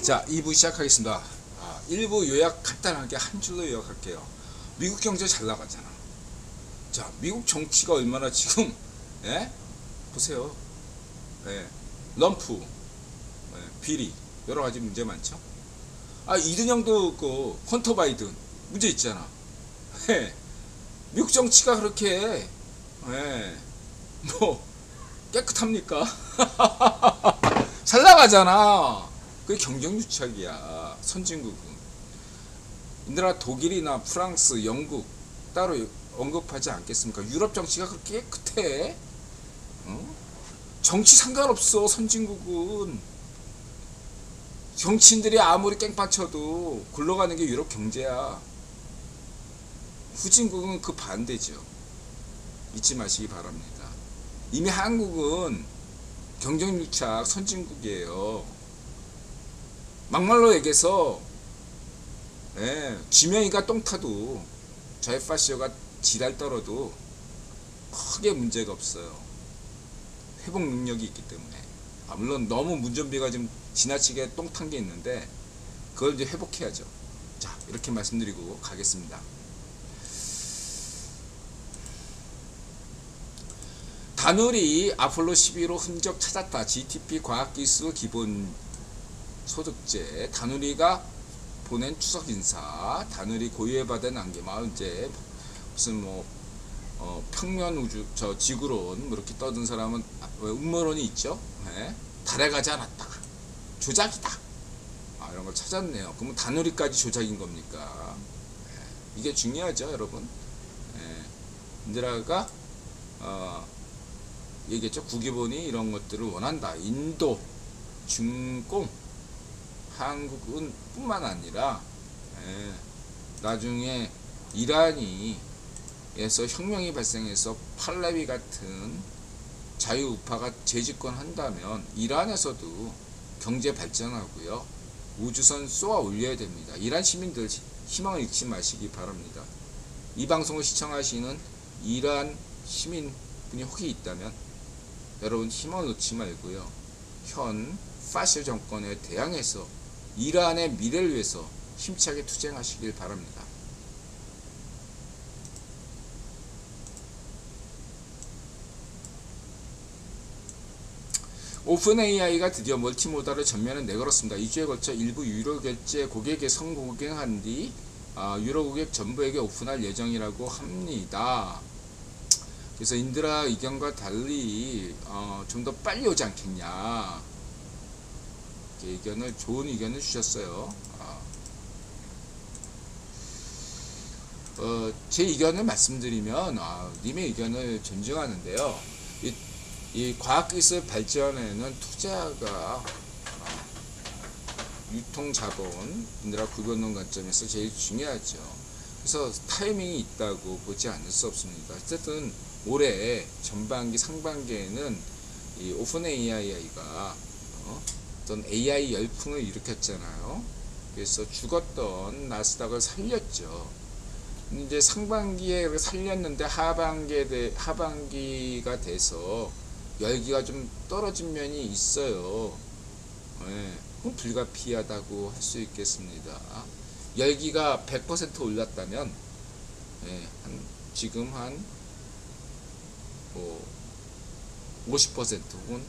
자, 2부 시작하겠습니다. 1부 요약 간단하게 한 줄로 요약할게요. 미국 경제 잘 나가잖아. 자, 미국 정치가 얼마나 지금, 예? 보세요. 예. 럼프, 예. 비리, 여러 가지 문제 많죠. 이든영도 그 헌터 바이든 문제 있잖아. 예. 미국 정치가 그렇게, 예. 뭐 깨끗합니까? 잘 나가잖아. 그게 경쟁유착이야. 선진국은. 인들아 독일이나 프랑스, 영국 따로 언급하지 않겠습니까? 유럽 정치가 그렇게 깨끗해? 정치 상관없어. 선진국은 정치인들이 아무리 깽판쳐도 굴러가는 게 유럽 경제야. 후진국은 그 반대죠. 잊지 마시기 바랍니다. 이미 한국은 경쟁유착 선진국이에요. 막말로 얘기해서, 예, 지명이가 똥 타도 좌회파시오가 지랄 떨어도 크게 문제가 없어요. 회복 능력이 있기 때문에. 물론 너무 운전비가 좀 지나치게 똥 탄 게 있는데 그걸 이제 회복해야죠. 자, 이렇게 말씀드리고 가겠습니다. 다누리 아폴로 11호 흔적 찾았다. GTP 과학기술 기본 소득제. 다누리가 보낸 추석 인사. 다누리 고유에 받은 안개마. 이제 무슨 뭐 평면 우주 지구론 뭐 이렇게 떠든 사람은 음모론이 있죠. 네? 달에 가지 않았다. 조작이다. 이런 걸 찾았네요. 그러면 다누리까지 조작인 겁니까? 네. 이게 중요하죠, 여러분. 네. 인드라가 얘기했죠. 국기본이 이런 것들을 원한다. 인도, 중공, 한국은 뿐만 아니라 나중에 이란이 에서 혁명이 발생해서 팔레비 같은 자유우파가 재집권한다면 이란에서도 경제 발전하고요. 우주선 쏘아 올려야 됩니다. 이란 시민들 희망을 잃지 마시기 바랍니다. 이 방송을 시청하시는 이란 시민분이 혹시 있다면 여러분 희망을 놓지 말고요. 현 파시오 정권에 대항해서 이란의 미래를 위해서 힘차게 투쟁하시길 바랍니다. 오픈 AI가 드디어 멀티모달을 전면에 내걸었습니다. 2주에 걸쳐 일부 유료 결제 고객에 성공한 뒤 유료 고객 전부에게 오픈할 예정이라고 합니다. 그래서 인드라 의견과 달리 좀 더 빨리 오지 않겠냐, 좋은 의견을 주셨어요. 제 의견을 말씀드리면 님의 의견을 존중하는데요. 이 과학기술 발전에는 투자가 유통자본, 인드라 구별론 관점에서 제일 중요하죠. 그래서 타이밍이 있다고 보지 않을 수 없습니다. 어쨌든 올해 전반기 상반기에는 이 오픈 AI가 어떤 AI 열풍을 일으켰잖아요. 그래서 죽었던 나스닥을 살렸죠. 이제 상반기에 살렸는데 하반기가 돼서 열기가 좀 떨어진 면이 있어요. 네, 그럼 불가피하다고 할 수 있겠습니다. 열기가 100% 올랐다면 지금 한 50% 혹은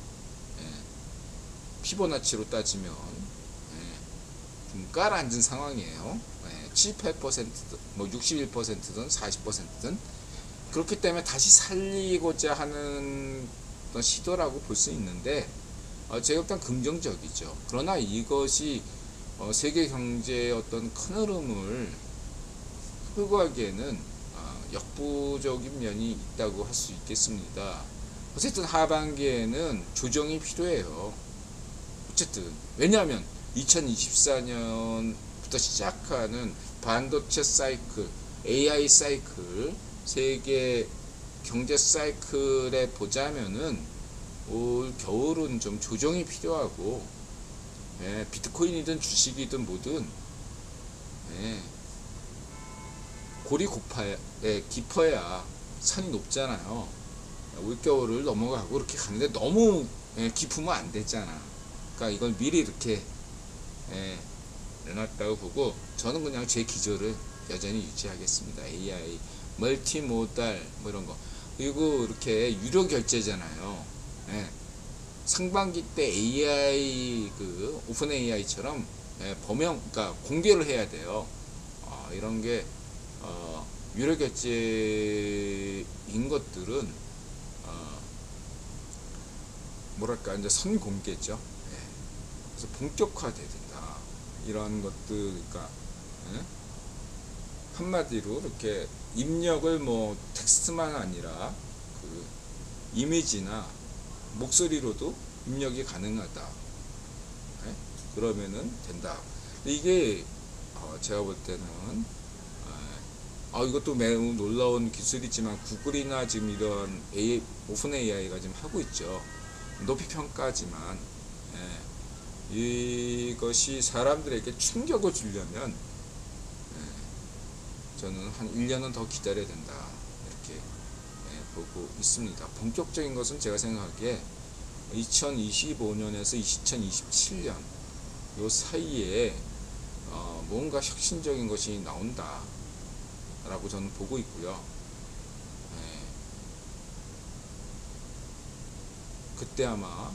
피보나치로 따지면 좀 깔아앉은 상황이에요. 78%든 뭐 61%든 40%든 그렇기 때문에 다시 살리고자 하는 시도라고 볼 수 있는데 제가 일단 긍정적이죠. 그러나 이것이 세계 경제의 어떤 큰 흐름을 끌고 가기에는 역부족인 면이 있다고 할 수 있겠습니다. 어쨌든 하반기에는 조정이 필요해요. 어쨌든 왜냐하면 2024년부터 시작하는 반도체 사이클, AI 사이클, 세계 경제 사이클에 보자면은 올 겨울은 좀 조정이 필요하고, 비트코인이든 주식이든 뭐든 골이 깊어야 산이 높잖아요. 올겨울을 넘어가고 이렇게 가는데 너무 깊으면 안 되잖아. 그러니까 이걸 미리 이렇게 예, 내놨다고 보고, 저는 그냥 제 기조를 여전히 유지하겠습니다. AI, 멀티모달 뭐 이런 거. 그리고 이렇게 유료 결제잖아요. 예, 상반기 때 AI 그 오픈 AI처럼 범용, 그러니까 공개를 해야 돼요. 이런 게 유료 결제인 것들은 뭐랄까 이제 선공개죠. 예. 그래서 본격화돼야 된다. 이런 것들, 그러니까 예? 한마디로 이렇게 입력을 뭐 텍스트만 아니라 그 이미지나 목소리로도 입력이 가능하다. 예? 그러면은 된다. 이게 제가 볼 때는 이것도 매우 놀라운 기술이지만 구글이나 지금 이런 오픈 AI가 지금 하고 있죠. 높이 평가하지만 이것이 사람들에게 충격을 주려면 저는 한 1년은 더 기다려야 된다, 이렇게 보고 있습니다. 본격적인 것은 제가 생각하기에 2025년에서 2027년 요 사이에 뭔가 혁신적인 것이 나온다 라고 저는 보고 있고요. 그때 아마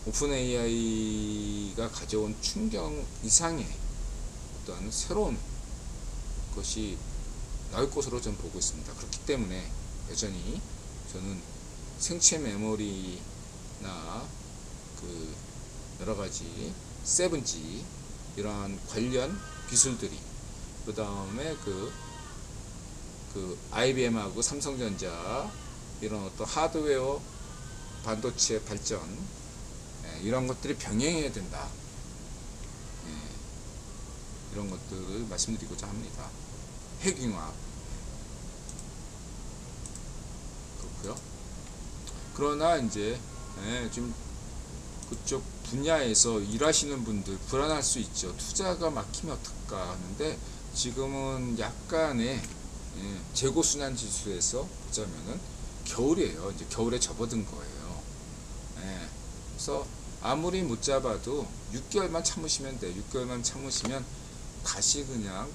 오픈 AI가 가져온 충격 이상의 어떤 새로운 것이 나올 것으로 저는 보고 있습니다. 그렇기 때문에 여전히 저는 생체 메모리나 그 여러가지 7G 이러한 관련 기술들이, 그 다음에 그 IBM하고 삼성전자 이런 어떤 하드웨어 반도체 발전, 이런 것들이 병행해야 된다. 이런 것들을 말씀드리고자 합니다. 핵융합 그렇고요. 그러나 이제 지금 그쪽 분야에서 일하시는 분들 불안할 수 있죠. 투자가 막히면 어떨까 하는데, 지금은 약간의 재고순환 지수에서 보자면은 겨울이에요. 이제 겨울에 접어든 거예요. 그래서 아무리 못 잡아도 6개월만 참으시면 돼. 6개월만 참으시면 다시 그냥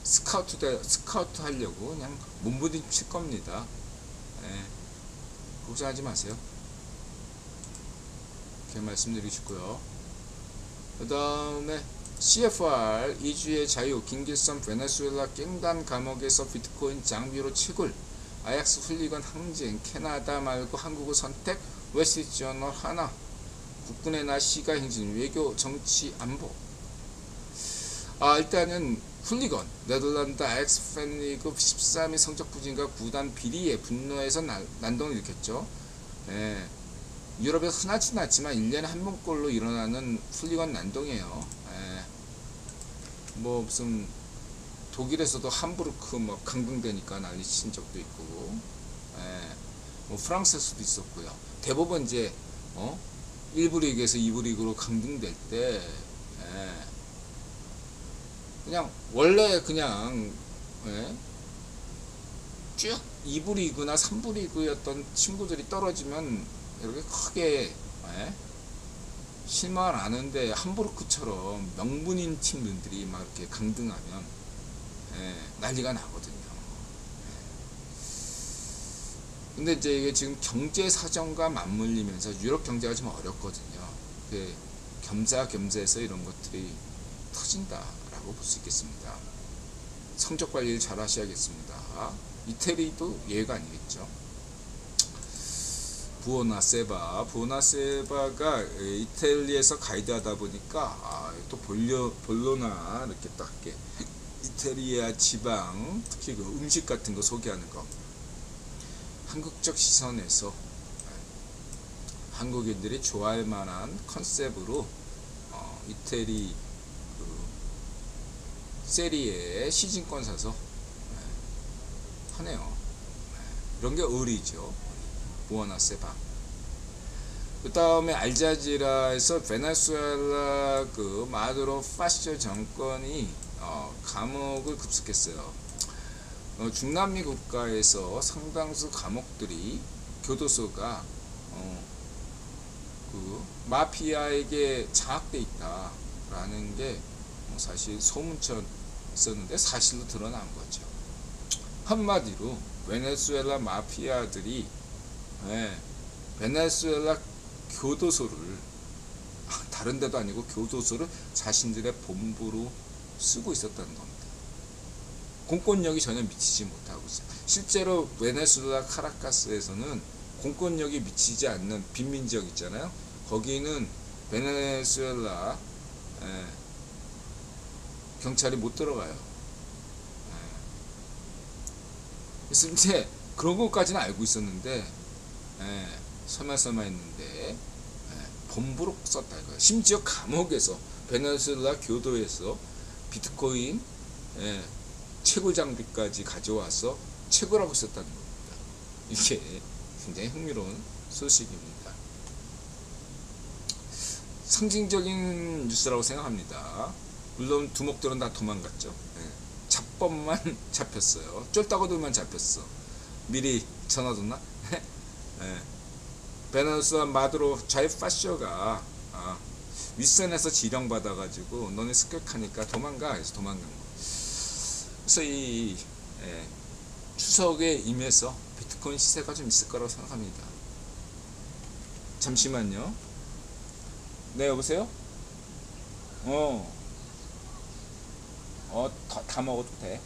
스카우트 하려고 그냥 몸부림칠 겁니다. 걱정하지 마세요. 이렇게 말씀드리고 싶고요. 그 다음에 CFR 2주의 자유, 김길성 베네수엘라 깽단 감옥에서 비트코인 장비로 채굴, 아약스 훌리건 항쟁, 캐나다 말고 한국을 선택, 웨스트저널 하나, 국군의 나 시가 행진, 외교 정치 안보. 일단은 훌리건, 네덜란드 아약스 팬리그 13위 성적 부진과 구단 비리에 분노해서 난동을 일으켰죠. 유럽에서 흔하지는 않지만 1년에 한 번꼴로 일어나는 훌리건 난동이에요. 뭐 무슨 독일에서도 함부르크 뭐 강등되니까 난리 친 적도 있고, 뭐 프랑스에서도 있었고요. 대부분 이제 1부 리그에서 2부 리그로 강등될 때 그냥 원래 그냥 쭉 2부 리그나 3부 리그였던 친구들이 떨어지면 이렇게 크게 실망을 안 하는데, 함부르크처럼 명분인 팀들이 막 이렇게 강등하면 난리가 나거든요. 근데 이제 이게 지금 경제 사정과 맞물리면서 유럽 경제가 좀 어렵거든요. 겸사겸사해서 이런 것들이 터진다라고 볼 수 있겠습니다. 성적 관리를 잘 하셔야겠습니다. 이태리도 예외가 아니겠죠. 부오나세바가 이태리에서 가이드하다 보니까 또 볼로나 이렇게 딱 이렇게 이태리아 지방, 특히 그 음식 같은 거 소개하는 거, 한국적 시선에서 한국인들이 좋아할 만한 컨셉으로 이태리 그 세리에 시즌권 사서 하네요. 이런 게 의리죠. 부오나세바. 그 다음에 알자지라에서 베네수엘라 그 마두로 파시조 정권이 감옥을 급습했어요. 중남미 국가에서 상당수 감옥들이 교도소가 그 마피아에게 장악돼 있다라는 게 사실 소문처럼 있었는데 사실로 드러난 거죠. 한마디로 베네수엘라 마피아들이 베네수엘라 교도소를 다른 데도 아니고 교도소를 자신들의 본부로 쓰고 있었다는 겁니다. 공권력이 전혀 미치지 못하고 있어요. 실제로 베네수엘라 카라카스에서는 공권력이 미치지 않는 빈민지역 있잖아요. 거기는 베네수엘라 경찰이 못 들어가요. 그래서 이제 그런 것까지는 알고 있었는데 서마서마했는데 본부로 썼다 이거예요. 심지어 감옥에서 베네수엘라 교도에서 비트코인 채굴 장비까지 가져와서 채굴하고 있었다는 겁니다. 이게 굉장히 흥미로운 소식입니다. 상징적인 뉴스라고 생각합니다. 물론 두목들은 다 도망갔죠. 잡범만 잡혔어요. 쫄따구들만 잡혔어. 미리 전화 줬나? 베네수엘라 마두로 자이파쇼가 윗선에서 지령받아가지고 너네 습격하니까 도망가. 그래서 도망간 거. 그래서 이 추석에 임해서 비트코인 시세가 좀 있을 거라고 생각합니다. 잠시만요. 네, 여보세요? 다 먹어도 돼.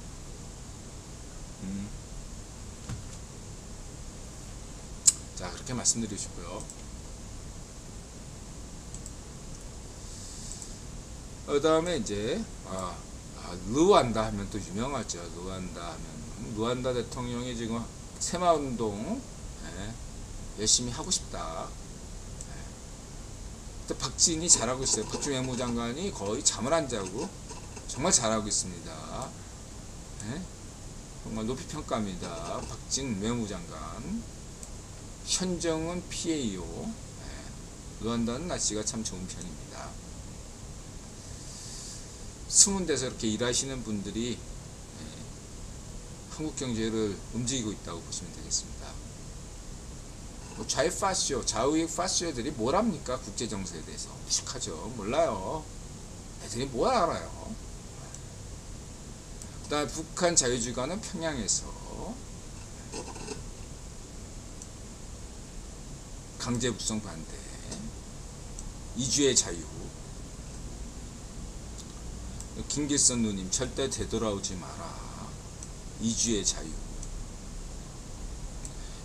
자, 그렇게 말씀드리시고요. 그 다음에 이제 루안다 하면 또 유명하죠. 루안다 대통령이 지금 새마을운동 열심히 하고 싶다. 또 박진이 잘하고 있어요. 박진 외무장관이 거의 잠을 안 자고 정말 잘하고 있습니다. 정말 높이 평가합니다. 박진 외무장관. 현정은 PAO. 루안다는 날씨가 참 좋은 편입니다. 숨은 데서 이렇게 일하시는 분들이 한국 경제를 움직이고 있다고 보시면 되겠습니다. 좌익 파쇼들이 뭘 합니까? 국제 정세에 대해서 무식하죠. 몰라요. 애들이 뭘 알아요. 그 다음에 북한 자유주의가는 평양에서 강제 북송 반대, 이주의 자유. 김길선 누님 절대 되돌아오지 마라. 이주의 자유.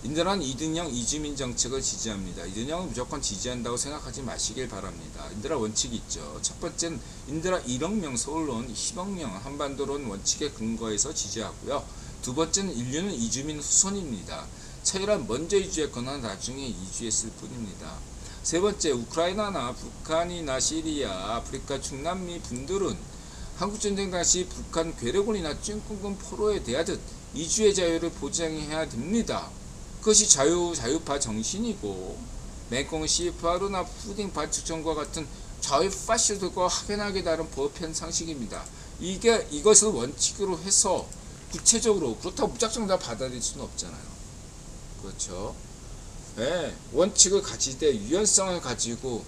인드라는 이등영 이주민 정책을 지지합니다. 이등영은 무조건 지지한다고 생각하지 마시길 바랍니다. 인드라 원칙이 있죠. 첫 번째는 인드라 1억 명, 서울론 10억 명, 한반도론 원칙에 근거해서 지지하고요. 두 번째는 인류는 이주민 후손입니다. 차이란 먼저 이주했거나 나중에 이주했을 뿐입니다. 세 번째, 우크라이나나 북한이나 시리아, 아프리카, 중남미 분들은 한국전쟁 당시 북한 괴뢰군이나 찐군군 포로에 대하듯 이주의 자유를 보장해야 됩니다. 그것이 자유파 정신이고 맹꽁 시파루나 푸딩 반축정과 같은 자유 파시스트들과 확연하게 다른 보편 상식입니다. 이것을 원칙으로 해서 구체적으로 그렇다고 무작정 다 받아들일 수는 없잖아요. 그렇죠. 원칙을 가질 때 유연성을 가지고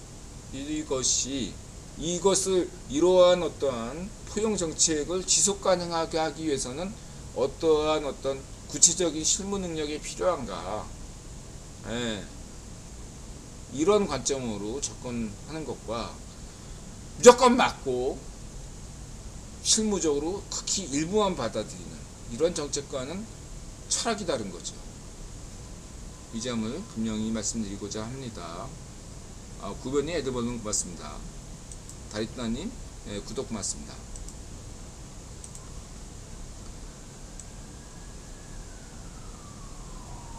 이것을 이러한 어떠한 포용 정책을 지속 가능하게 하기 위해서는 어떠한 어떤 구체적인 실무 능력이 필요한가? 이런 관점으로 접근하는 것과 무조건 맞고 실무적으로 극히 일부만 받아들이는 이런 정책과는 철학이 다른 거죠. 이 점을 분명히 말씀드리고자 합니다. 구변이 에드버는 고맙습니다. 다리따님 구독 고맙습니다.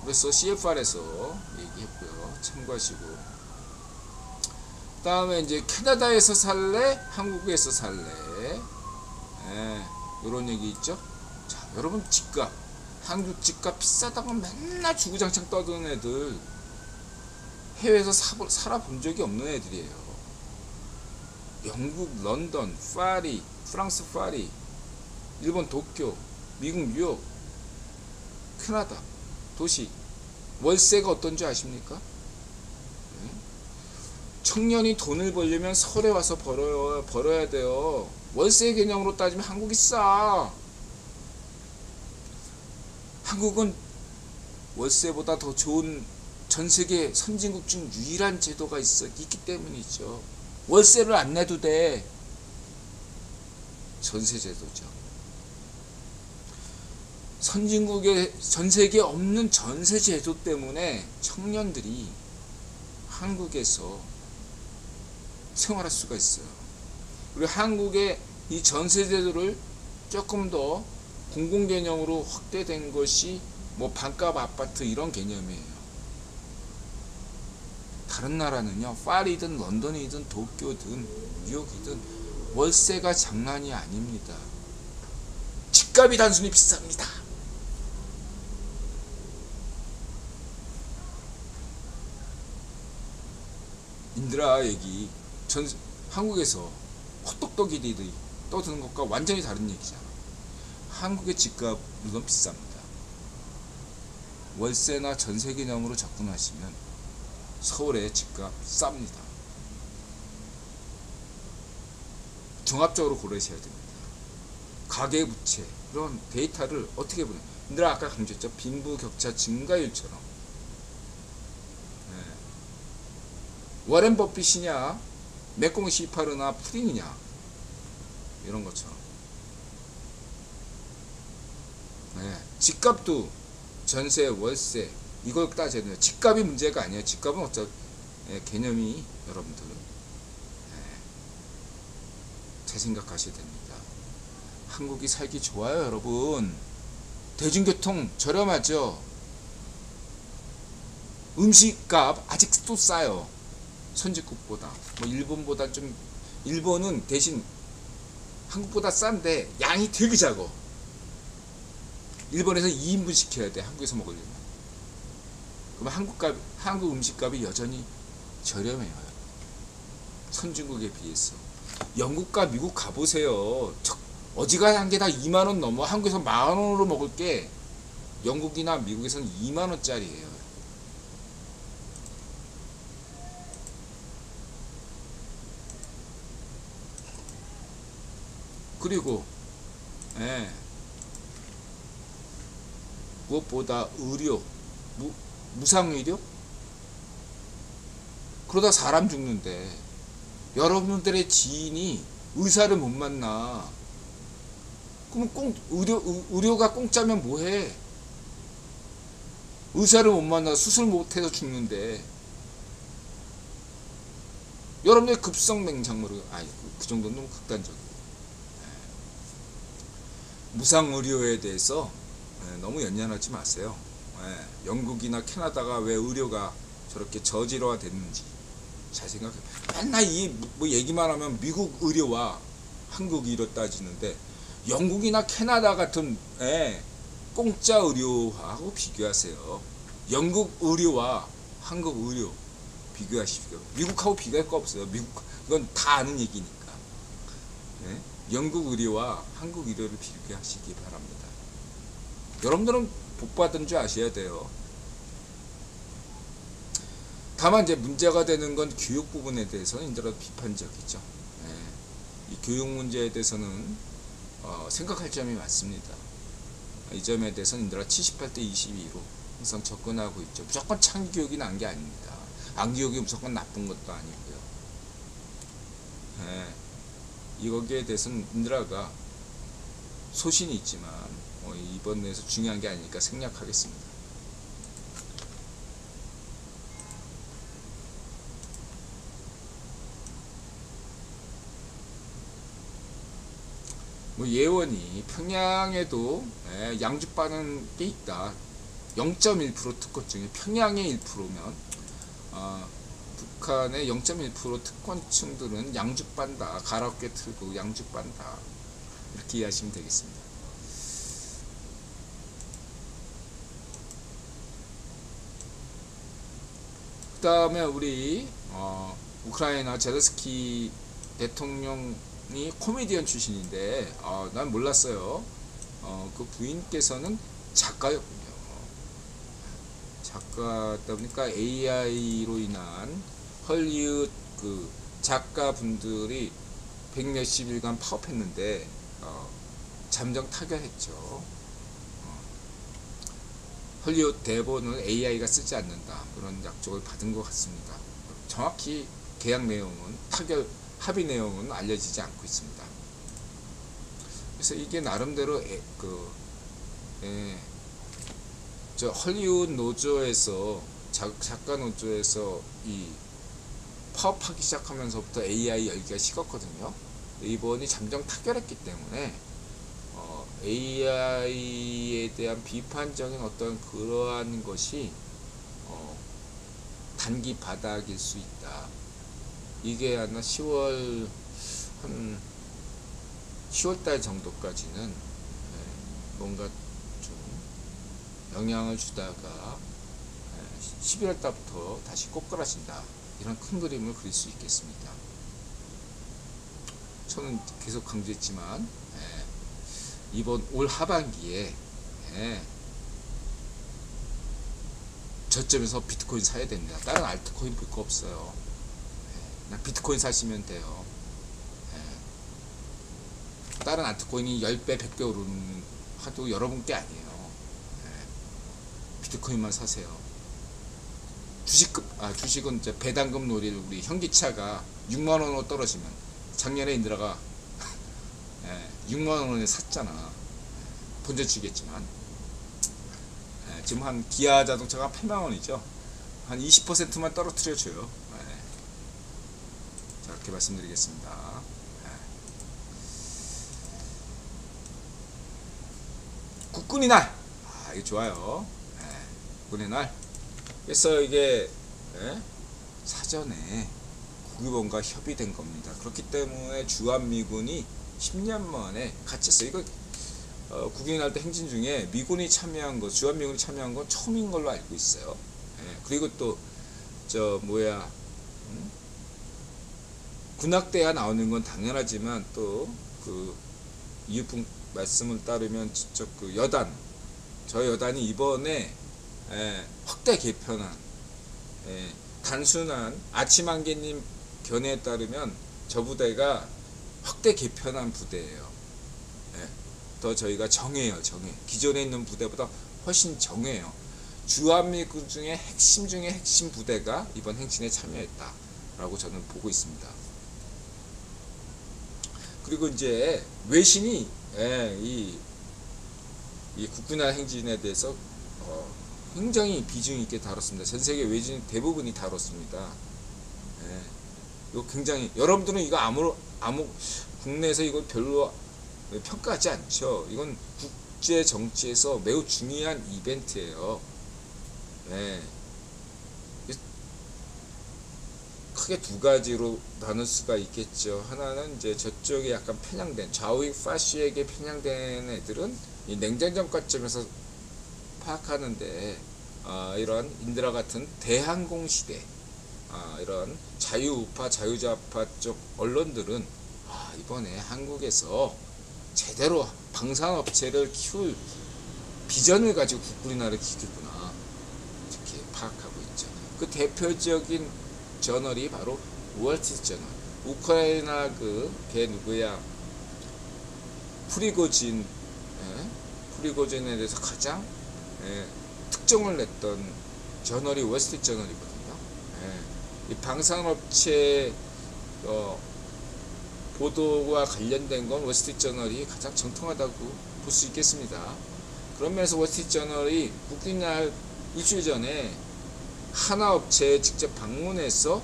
그래서 CFR에서 얘기했고요. 참고하시고. 다음에 이제 캐나다에서 살래? 한국에서 살래? 요런 얘기 있죠? 자, 여러분 집값. 한국 집값 비싸다고 맨날 주구장창 떠드는 애들 해외에서 살아본 적이 없는 애들이에요. 영국 런던, 파리, 프랑스 파리, 일본 도쿄, 미국 뉴욕, 캐나다 도시 월세가 어떤지 아십니까? 청년이 돈을 벌려면 서울에 와서 벌어야 돼요. 월세 개념으로 따지면 한국이 싸. 한국은 월세보다 더 좋은 전세계 선진국 중 유일한 제도가 있기 때문이죠. 월세를 안 내도 돼. 전세 제도죠. 선진국에 전세계에 없는 전세 제도 때문에 청년들이 한국에서 생활할 수가 있어요. 그리고 한국의 이 전세 제도를 조금 더 공공 개념으로 확대된 것이 뭐 반값 아파트 이런 개념이에요. 다른 나라는요, 파리든 런던이든 도쿄든 뉴욕이든 월세가 장난이 아닙니다. 집값이 단순히 비쌉니다. 인들아, 여기 한국에서 헛똑똑이들이 떠드는 것과 완전히 다른 얘기잖아. 한국의 집값 물론 비쌉니다. 월세나 전세 개념으로 접근하시면 서울의 집값 쌉니다. 종합적으로 고르셔야 됩니다. 가계부채 이런 데이터를 어떻게 보냐. 인들아 아까 강조했죠. 빈부격차 증가율처럼. 워렌 버핏이냐 맥공 시파르나 프린이냐 이런 것처럼. 집값도 전세 월세 이걸 따져야 돼요. 집값이 문제가 아니에요. 집값은 어차피 개념이 여러분들 잘 생각하셔야 됩니다. 한국이 살기 좋아요. 여러분 대중교통 저렴하죠. 음식값 아직도 싸요. 선진국보다. 뭐 일본보다 좀, 일본은 대신 한국보다 싼데 양이 되게 작아. 일본에서 2인분 시켜야 돼. 한국에서 먹으려면. 그럼 한국 음식값이 여전히 저렴해요. 선진국에 비해서. 영국과 미국 가보세요. 어지간한 게 다 2만원 넘어. 한국에서 만원으로 먹을 게 영국이나 미국에서는 2만원짜리예요. 그리고 무엇보다 의료, 무상의료? 그러다 사람 죽는데 여러분들의 지인이 의사를 못 만나. 그럼 의료가 공짜면 뭐해? 의사를 못 만나 수술 못해서 죽는데 여러분의 급성맹장물을 그 정도는 너무 극단적이에요. 무상의료에 대해서 너무 연연하지 마세요. 영국이나 캐나다가 왜 의료가 저렇게 저질화 됐는지 잘 생각해요. 맨날 뭐 얘기만 하면 미국 의료와 한국 의료 따지는데 영국이나 캐나다 같은 공짜 의료하고 비교하세요. 영국 의료와 한국 의료 비교하십시오. 미국하고 비교할 거 없어요. 이건 다 아는 얘기니까. 영국 의료와 한국 의료를 비교하시기 바랍니다. 여러분들은 복 받은 줄 아셔야 돼요. 다만 이제 문제가 되는 건 교육 부분에 대해서는 인더라도 비판적이죠. 이 교육 문제에 대해서는 생각할 점이 많습니다. 이 점에 대해서는 인더라 78대 22로 항상 접근하고 있죠. 무조건 창교육이 난 게 아닙니다. 안교육이 무조건 나쁜 것도 아니고요. 이거기에 대해서는 인드라가 소신이 있지만 이번에서 중요한 게 아니니까 생략하겠습니다. 뭐 예원이 평양에도 양주파는 게 있다. 0.1% 특권 중에 평양의 1%면 북한의 0.1% 특권층들은 양주반다. 가라오케 틀고 양주반다. 이렇게 이해하시면 되겠습니다. 그 다음에 우리 우크라이나 젤렌스키 대통령이 코미디언 출신인데 난 몰랐어요. 그 부인께서는 작가였군요. 작가다 보니까 AI로 인한 헐리우드 그 작가분들이 백몇십 일간 파업했는데 잠정 타결했죠. 헐리우드 대본을 AI가 쓰지 않는다, 그런 약속을 받은 것 같습니다. 정확히 계약 내용은, 타결 합의 내용은 알려지지 않고 있습니다. 그래서 이게 나름대로 저 헐리우드 노조에서, 작가 노조에서 이 파업하기 시작하면서부터 AI 열기가 식었거든요. 이번이 잠정 타결했기 때문에 AI에 대한 비판적인 어떤 그러한 것이 단기 바닥일 수 있다. 이게 아마 10월 달 정도까지는 뭔가 좀 영향을 주다가 11월 달부터 다시 꼬꾸라진다, 이런 큰 그림을 그릴 수 있겠습니다. 저는 계속 강조했지만 이번 올 하반기에 저점에서 비트코인 사야 됩니다. 다른 알트코인 볼 거 없어요. 그냥 비트코인 사시면 돼요. 다른 알트코인이 10배 100배 오르는 하도 여러분께 아니에요. 비트코인만 사세요. 주식은 이제 배당금 놀이를, 우리 현기차가 6만원으로 떨어지면, 작년에 인드라가 6만원에 샀잖아. 본전치겠지만 지금 한 기아 자동차가 8만원이죠. 한 20%만 떨어뜨려줘요. 자, 이렇게 말씀드리겠습니다. 국군의 날, 이거 좋아요. 국군의 날. 그래서 이게 사전에 국유본과 협의된 겁니다. 그렇기 때문에 주한미군이 10년 만에 같이 했어요. 이거 국군의 날 때 행진 중에 미군이 참여한 거, 주한미군이 참여한 건 처음인 걸로 알고 있어요. 그리고 또 군악대가 나오는 건 당연하지만, 또 그 이웃분 말씀을 따르면 직접 그 저 여단이 이번에 확대 개편한, 단순한 아침안개님 견해에 따르면 저 부대가 확대 개편한 부대예요. 더 저희가 정해요. 기존에 있는 부대보다 훨씬 정해요. 주한미군 중에 핵심 부대가 이번 행진에 참여했다 라고 저는 보고 있습니다. 그리고 이제 외신이 이 국군의 행진에 대해서 굉장히 비중 있게 다뤘습니다. 전 세계 외신 대부분이 다뤘습니다. 이거 굉장히, 여러분들은 이거 아무 국내에서 이걸 별로 평가하지 않죠. 이건 국제 정치에서 매우 중요한 이벤트예요. 크게 두 가지로 나눌 수가 있겠죠. 하나는 이제 저쪽에 약간 편향된, 좌우익 파시에게 편향된 애들은 이 냉전적 관점에서 파악하는데, 이런 인드라 같은 대항공 시대, 이런 자유우파, 자유좌파 쪽 언론들은 이번에 한국에서 제대로 방산업체를 키울 비전을 가지고 국군의 날을 키우구나, 이렇게 파악하고 있죠. 그 대표적인 저널이 바로 월스트리트저널. 우크라이나 걔 누구야, 프리고진에 대해서 가장 특종을 냈던 저널이 월스트리트저널이거든요. 이 방산업체 보도와 관련된 건 월스트리트저널이 가장 정통하다고 볼 수 있겠습니다. 그런 면에서 월스트리트저널이 국군의 날 일주일 전에 하나업체에 직접 방문해서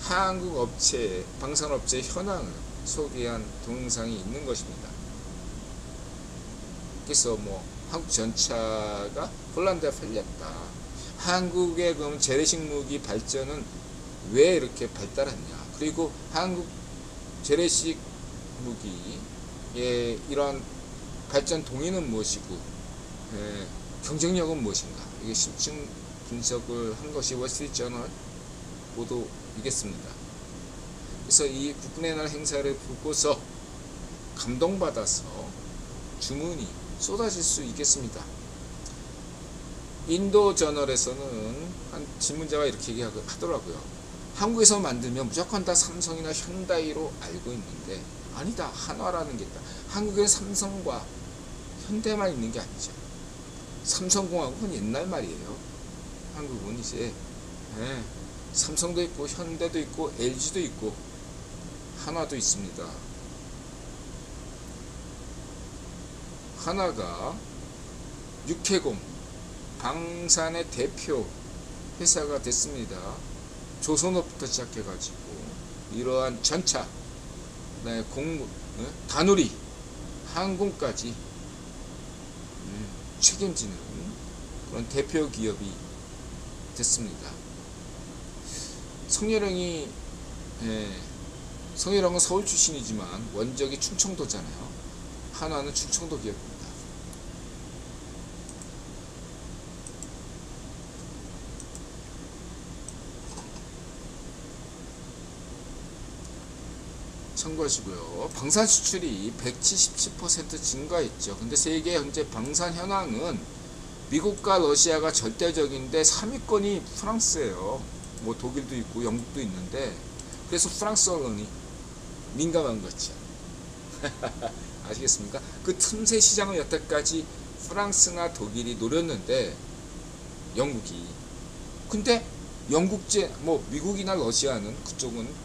한국 업체, 방산업체 현황을 소개한 동영상이 있는 것입니다. 그래서 한국 전차가 폴란드에 팔렸다. 한국의 그럼 재래식 무기 발전은 왜 이렇게 발달했냐? 그리고 한국 재래식 무기의 이런 발전 동의는 무엇이고, 경쟁력은 무엇인가? 이게 심층 분석을 한 것이 월스트리트저널 보도이겠습니다. 그래서 이 국군의 날 행사를 보고서 감동받아서 주문이 쏟아질 수 있겠습니다. 인도 저널에서는 한 질문자가 이렇게 얘기하더라고요. 한국에서 만들면 무조건 다 삼성이나 현다이로 알고 있는데 아니다. 한화라는 게 있다. 한국에 삼성과 현대만 있는 게 아니죠. 삼성공화국은 옛날 말이에요. 한국은 이제 삼성도 있고 현대도 있고 LG도 있고 한화도 있습니다. 한화가 육해공 방산의 대표 회사가 됐습니다. 조선업부터 시작해가지고 이러한 전차, 다누리, 항공까지 책임지는 그런 대표 기업이 됐습니다. 성렬형은 서울 출신이지만 원적이 충청도잖아요. 한화는 충청도 기업입니다. 참고하시고요. 방산 수출이 177% 증가했죠. 근데 세계 현재 방산 현황은 미국과 러시아가 절대적인데 3위권이 프랑스예요. 뭐 독일도 있고 영국도 있는데 그래서 프랑스 언론이 민감한 거죠. 아시겠습니까? 그 틈새 시장을 여태까지 프랑스나 독일이 노렸는데 영국이 근데 미국이나 러시아는 그쪽은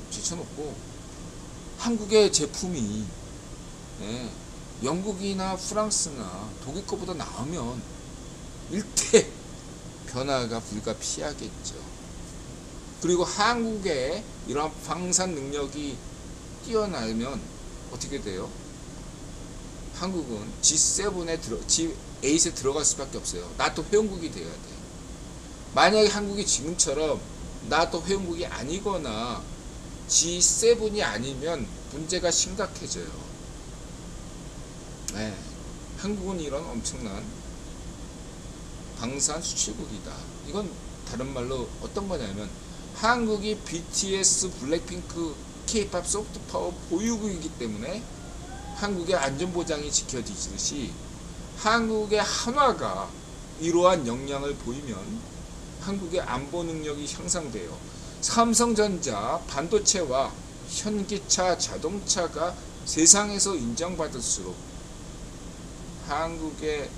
제쳐놓고 한국의 제품이 영국이나 프랑스나 독일 거보다 나으면 일대 변화가 불가피하겠죠. 그리고 한국의 이러한 방산 능력이 뛰어나면 어떻게 돼요? 한국은 G8에 들어갈 수밖에 없어요. 나토 회원국이 돼야 돼. 만약에 한국이 지금처럼 나토 회원국이 아니거나 G7이 아니면 문제가 심각해져요. 한국은 이런 엄청난 방산 수출국이다. 이건 다른 말로 어떤 거냐면 한국이 BTS, 블랙핑크, K-팝, 소프트파워 보유국이기 때문에 한국의 안전보장이 지켜지듯이 한국의 한화가 이러한 역량을 보이면 한국의 안보 능력이 향상돼요. 삼성전자, 반도체와 현기차, 자동차가 세상에서 인정받을수록 한국의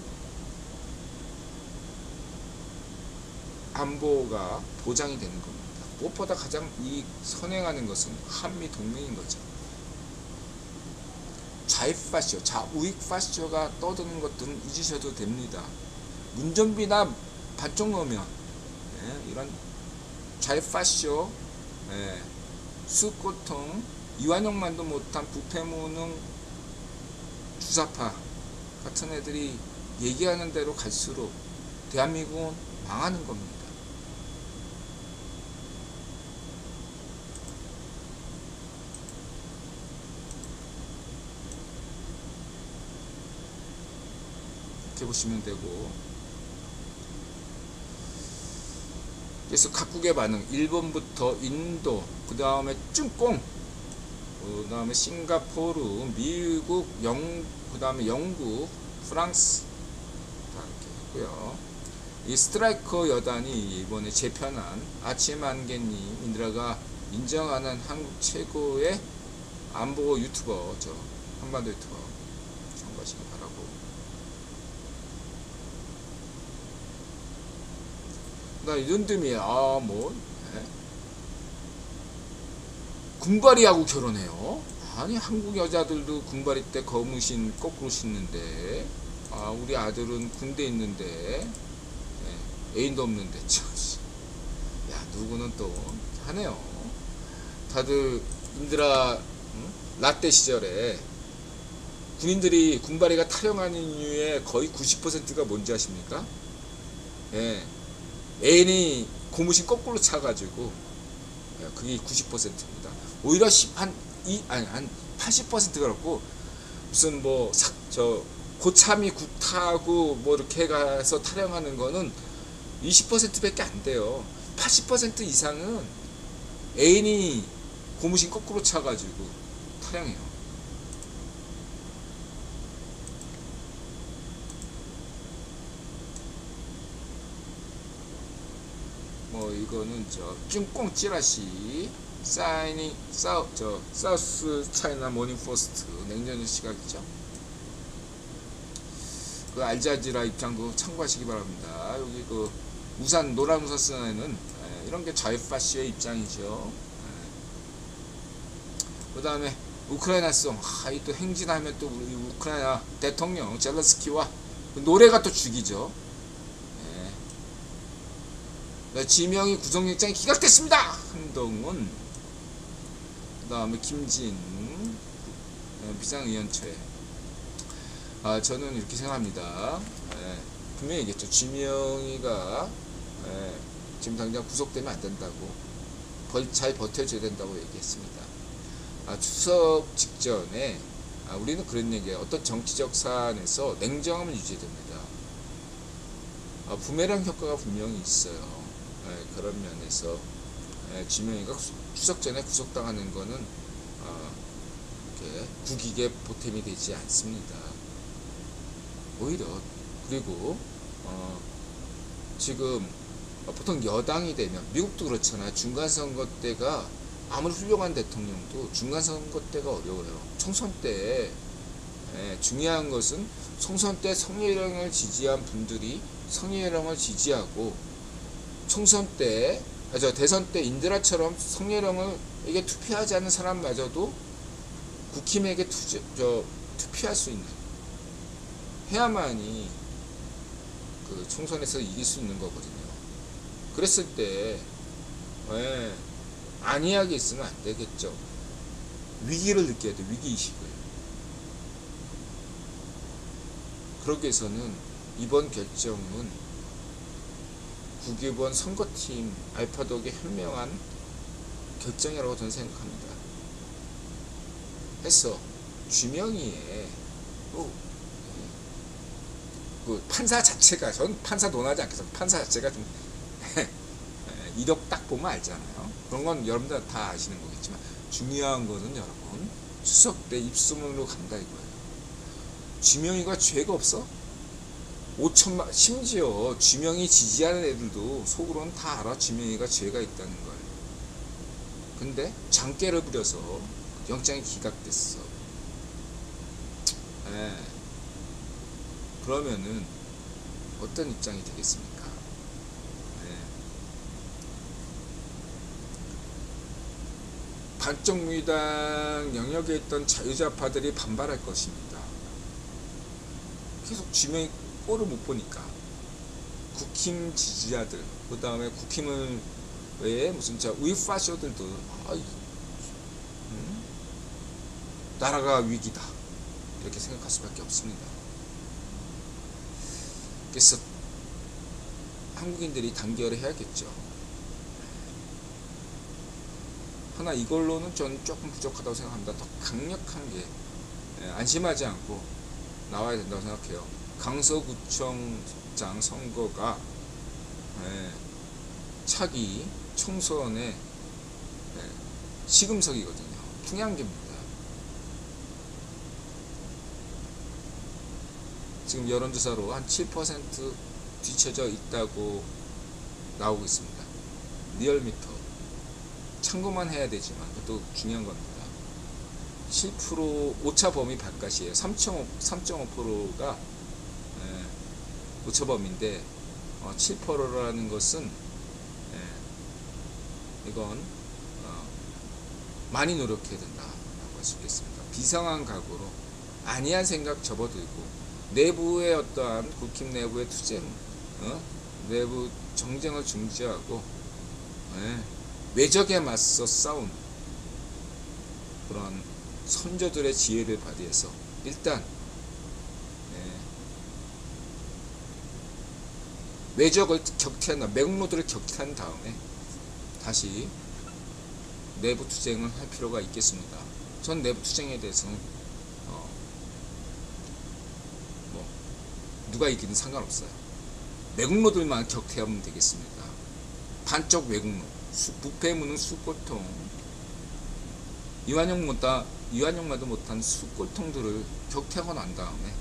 안보가 보장이 되는 겁니다. 무엇보다 가장 선행하는 것은 한미 동맹인 거죠. 좌익 파쇼, 좌우익 파쇼가 떠드는 것들은 잊으셔도 됩니다. 운전비나 반쪽 넣으면 이런 좌익 파쇼, 수고통, 이완용만도 못한 부패무능 주사파 같은 애들이 얘기하는 대로 갈수록 대한민국은 망하는 겁니다. 이렇게 보시면 되고, 그래서 각국의 반응, 일본부터 인도, 그 다음에 쭝꽁, 그 다음에 싱가포르, 미국, 그 다음에 영국, 프랑스 다 이렇게 했고요. 이 스트라이커 여단이 이번에 재편한 아치만개님 인드라가 인정하는 한국 최고의 안보 유튜버죠. 한반도 유튜버 참고하시기 바라고. 나 이런듬이 군바리하고 결혼해요. 아니 한국 여자들도 군바리 때 거무신 거꾸로 신는데 우리 아들은 군대 있는데 애인도 없는데 야 누구는 또 하네요. 다들 인드라 라떼 시절에 군인들이 군바리가 탈영하는 이유의 거의 90%가 뭔지 아십니까? 애인이 고무신 거꾸로 차가지고 그게 90%입니다. 오히려 한 80%가 그렇고 무슨 고참이 굿하고 이렇게 가서 탈영하는 거는 20%밖에 안 돼요. 80% 이상은 애인이 고무신 거꾸로 차가지고 탈영해요. 뭐 이거는 저 찐꽁 찌라시 사이닝 사우스 차이나 모닝 포스트 냉전 시각이죠. 그 알자지라 입장도 참고하시기 바랍니다. 여기 그 우산 노란 우산 쓰는 애는 이런 게 좌이파시의 입장이죠. 그 다음에 우크라이나송, 이 또 행진하면 또 우리 우크라이나 대통령 젤렌스키와 노래가 또 죽이죠. 지명이 구속영장이 기각됐습니다. 한동훈, 그 다음에 김진 비상의원체. 저는 이렇게 생각합니다. 분명히 얘기했죠. 지명이가 지금 당장 구속되면 안 된다고, 잘 버텨줘야 된다고 얘기했습니다. 추석 직전에 우리는 그런 얘기예요. 어떤 정치적 사안에서 냉정함을 유지해야 됩니다. 부메랑 효과가 분명히 있어요. 그런 면에서 지명이가 추석 전에 구속당하는 거는 이렇게 국익에 보탬이 되지 않습니다. 오히려. 그리고 지금 보통 여당이 되면, 미국도 그렇잖아요. 중간선거 때가 아무리 훌륭한 대통령도 중간선거 때가 어려워요. 총선 때 중요한 것은 총선 때 성희롱을 지지한 분들이 성희롱을 지지하고, 총선 때 대선 때 인드라처럼 성희롱을 이게 투표하지 않는 사람마저도 국힘에게 투표할 수 있는, 해야만이 그 총선에서 이길 수 있는 거거든요. 그랬을 때 안이하게 있으면 안 되겠죠. 위기를 느껴야 돼. 위기의식을. 그러기 위해서는 이번 결정은 국회의원 선거팀 알파독의 현명한 결정이라고 저는 생각합니다. 해서 주명이의 그 판사 자체가, 전 판사 논하지 않겠습니다. 판사 자체가 좀 이력 딱 보면 알잖아요. 그런 건 여러분들 다 아시는 거겠지만, 중요한 거는 여러분 추석 때 입소문으로 간다 이거예요. 지명이가 죄가 없어? 5천만, 심지어 지명이 지지하는 애들도 속으로는 다 알아. 지명이가 죄가 있다는 걸. 근데 장깨를 부려서 영장이 기각됐어. 그러면은 어떤 입장이 되겠습니까? 반쪽무의당 영역에 있던 자유좌파들이 반발할 것입니다. 계속 지명이 꼴을 못 보니까 국힘 지지자들, 그 다음에 국힘을 외에 무슨 우익파쇼들도 나라가 위기다 이렇게 생각할 수밖에 없습니다. 그래서 한국인들이 단결을 해야겠죠. 하나 이걸로는 저는 조금 부족하다고 생각합니다. 더 강력한 게 안심하지 않고 나와야 된다고 생각해요. 강서구청장 선거가 차기 총선의 시금석이거든요. 풍향계입니다. 지금 여론조사로 한 7% 뒤쳐져 있다고 나오고 있습니다. 리얼미터 참고만 해야 되지만 그것도 중요한 겁니다. 7% 오차 범위 바깥이에요. 3.5%가 오차 범위인데 7%라는 것은 이건 많이 노력해야 된다라고 할 수 있겠습니다. 비상한 각오로 안이한 생각 접어들고, 내부의 어떠한 국힘 내부의 투쟁, 내부 정쟁을 중지하고 외적에 맞서 싸운 그런 선조들의 지혜를 발휘해서 일단 외적을 격퇴한, 매국노들을 격퇴한 다음에 다시 내부 투쟁을 할 필요가 있겠습니다. 전 내부 투쟁에 대해서는 누가 이기든 상관없어요. 매국노들만 격퇴하면 되겠습니다. 반쪽 외국노, 부패무능 수꼴통, 이완용만도 못한 수꼴통들을 격퇴하고 난 다음에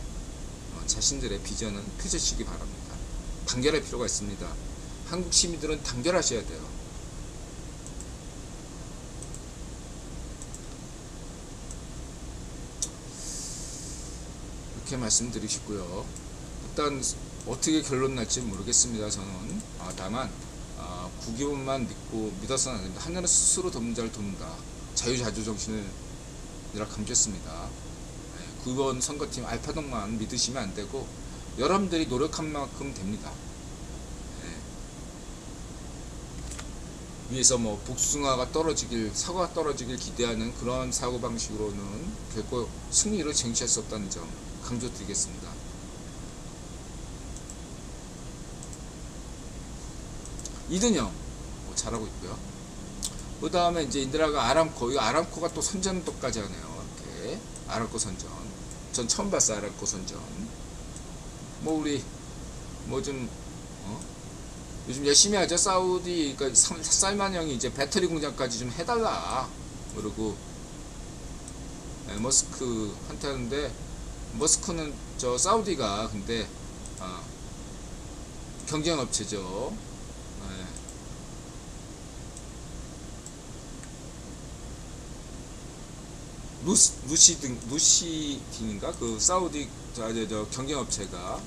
자신들의 비전을 펼쳐주시기 바랍니다. 단결할 필요가 있습니다. 한국 시민들은 단결하셔야 돼요. 이렇게 말씀드리시고요. 일단 어떻게 결론 날지 모르겠습니다. 저는 다만 국기원만 믿어서는 안됩니다. 하늘은 스스로 돕는 자를 돕는다. 자유자주정신을 늘 강조했습니다. 국기원 선거팀 알파동만 믿으시면 안되고 여러분들이 노력한 만큼 됩니다. 위에서 뭐 복숭아가 떨어지길, 사과가 떨어지길 기대하는 그런 사고방식으로는 결코 승리를 쟁취할 수 없다는 점 강조드리겠습니다. 이든영 잘하고 있고요. 그 다음에 이제 인드라가 아람코, 이 아람코가 또 선전도까지 하네요. 이렇게 아람코 선전. 전 처음 봤어요. 아람코 선전. 뭐 우리 뭐 좀 요즘 열심히 하죠. 사우디, 그러니까 살만 형이 이제 배터리 공장까지 좀 해달라 그러고 머스크 한테 하는데, 머스크는 저 사우디가 근데 경쟁업체죠. 루시딘인가 그 사우디 저 경쟁업체가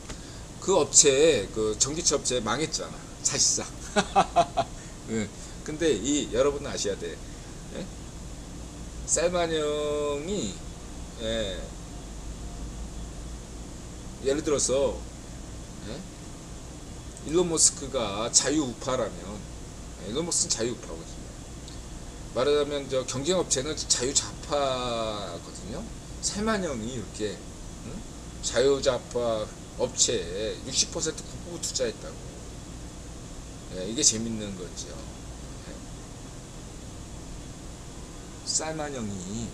그 업체 그 전기차 업체 망했잖아 사실상. 근데 이 여러분은 아셔야 돼. 살만 형이 예를 들어서 일론 머스크가 자유우파라면, 일론 머스크는 자유우파거든요. 말하자면 저 경쟁업체는 자유좌파거든요. 살만 형이 이렇게 자유좌파 업체에 60% 국부 투자했다고. 이게 재밌는 거죠. 살만 형이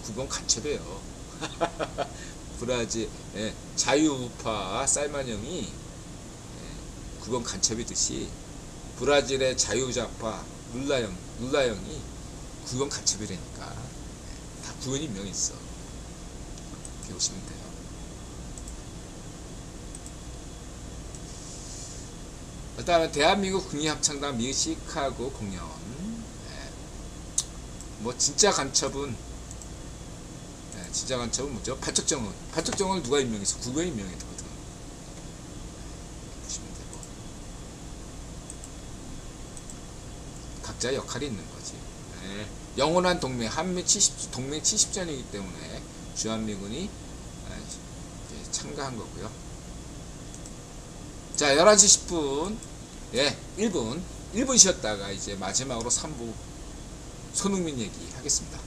국원 간첩이에요. 브라질 자유우파 살만 형이 국원 간첩이듯이 브라질의 자유좌파 룰라 형이 국원 간첩이라니까. 다 구원이 명이 있어. 이렇게 보시면 돼요. 그 다음에 대한민국 국립합창단 미 시카고 공연. 뭐 진짜 간첩은 뭐죠? 발적정은 누가 임명했어? 국가 임명했거든. 보시면 되고 각자 역할이 있는 거지. 영원한 동맹, 한미 동맹 70전이기 때문에 주한미군이 참가한 거고요. 자, 11시 10분 1분 쉬었다가 이제 마지막으로 3부 손흥민 얘기 하겠습니다.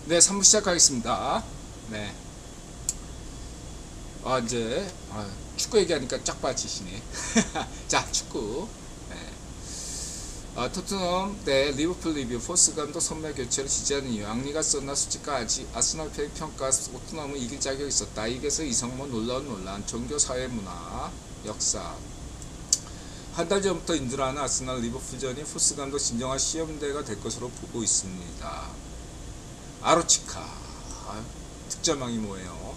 네, 3부 시작하겠습니다. 네. 이제 축구 얘기하니까 쫙 빠지시네. 자, 축구. 네. 토트넘 대 리버풀 리뷰. 포스 감독 선발 교체를 지지하는 이유. 앙리가 썼나 수치가 아스널 팬 평가. 토트넘은 이길 자격이 있었다. 이겨서 이성모 놀라운 논란. 종교 사회 문화 역사. 한 달 전부터 인들하는 아스널 리버풀전이 포스 감독 진정한 시험대가 될 것으로 보고 있습니다. 아로치카 득점왕이 뭐예요?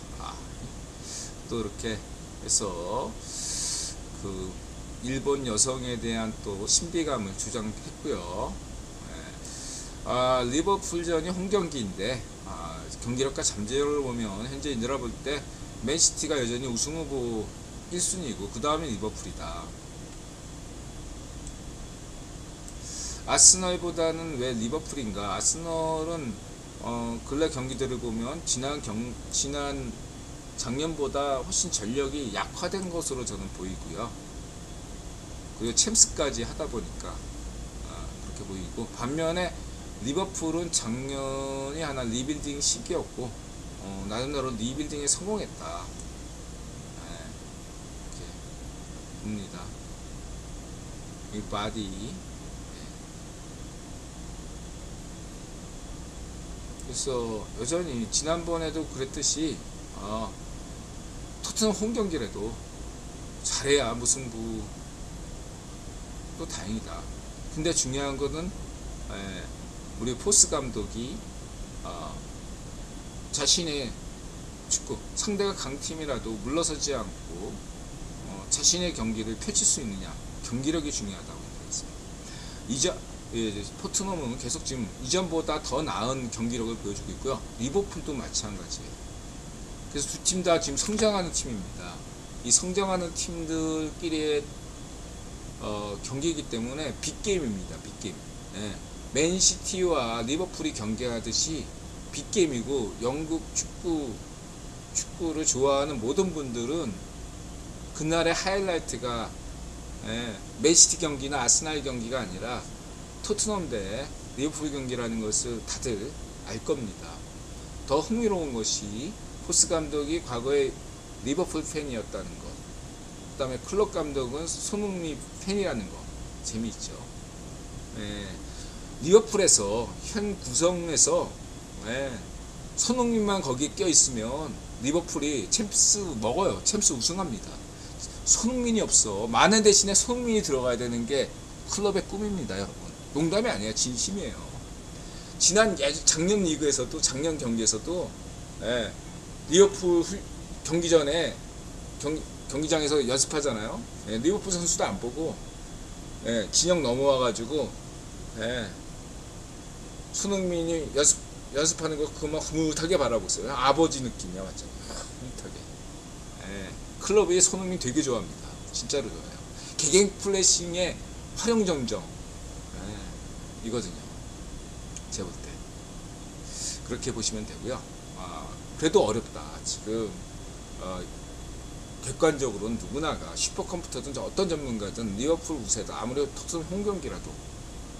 또 이렇게 해서 그 일본 여성에 대한 또 신비감을 주장했고요. 리버풀전이 홈경기인데 경기력과 잠재력을 보면 현재 인들아 볼 때 맨시티가 여전히 우승 후보 1순위고 그 다음에 리버풀이다. 아스널보다는 왜 리버풀인가? 아스널은 근래 경기들을 보면 지난 작년보다 훨씬 전력이 약화된 것으로 저는 보이고요. 그리고 챔스까지 하다 보니까 그렇게 보이고, 반면에 리버풀은 작년이 하나 리빌딩 시기였고 나름대로 리빌딩에 성공했다. 이렇게 봅니다. 이 바디. 그래서 여전히 지난번에도 그랬듯이 토트넘 홈경기라도 잘해야 무승부 또 다행이다. 근데 중요한 거는 우리 포스 감독이 자신의 축구, 상대가 강팀이라도 물러서지 않고 자신의 경기를 펼칠 수 있느냐, 경기력이 중요하다고 생각했습니다. 토트넘은 계속 지금 이전보다 더 나은 경기력을 보여주고 있고요. 리버풀도 마찬가지예요. 그래서 두 팀 다 지금 성장하는 팀입니다. 이 성장하는 팀들끼리의 경기이기 때문에 빅게임입니다. 빅게임. 맨시티와 리버풀이 경기하듯이 빅게임이고, 영국 축구를 좋아하는 모든 분들은 그날의 하이라이트가 맨시티 경기나 아스날 경기가 아니라 토트넘 대 리버풀 경기라는 것을 다들 알 겁니다. 더 흥미로운 것이 포스 감독이 과거에 리버풀 팬이었다는 것, 그 다음에 클럽 감독은 손흥민 팬이라는 것, 재미있죠. 리버풀에서 현 구성에서 손흥민만 거기에 껴있으면 리버풀이 챔스 먹어요. 챔스 우승합니다. 손흥민이 없어. 마네 대신에 손흥민이 들어가야 되는 게 클럽의 꿈입니다, 여러분. 농담이 아니에요. 진심이에요. 작년 리그에서도, 작년 경기에서도 리버풀 경기 전에 경기장에서 연습하잖아요. 리버풀 선수도 안 보고 진영 넘어와가지고 손흥민이 연습하는 거 그거만 흐뭇하게 바라보세요. 아버지 느낌이야, 완전 흐뭇하게. 클럽이 손흥민 되게 좋아합니다. 진짜로 좋아해요. 개개인 플래싱의 활용점정 이거든요. 제가 볼 때 그렇게 보시면 되고요. 그래도 어렵다. 지금 객관적으로는 누구나가 슈퍼컴퓨터든 어떤 전문가든 리버풀 우세다. 아무래도 토트넘 홈경기라도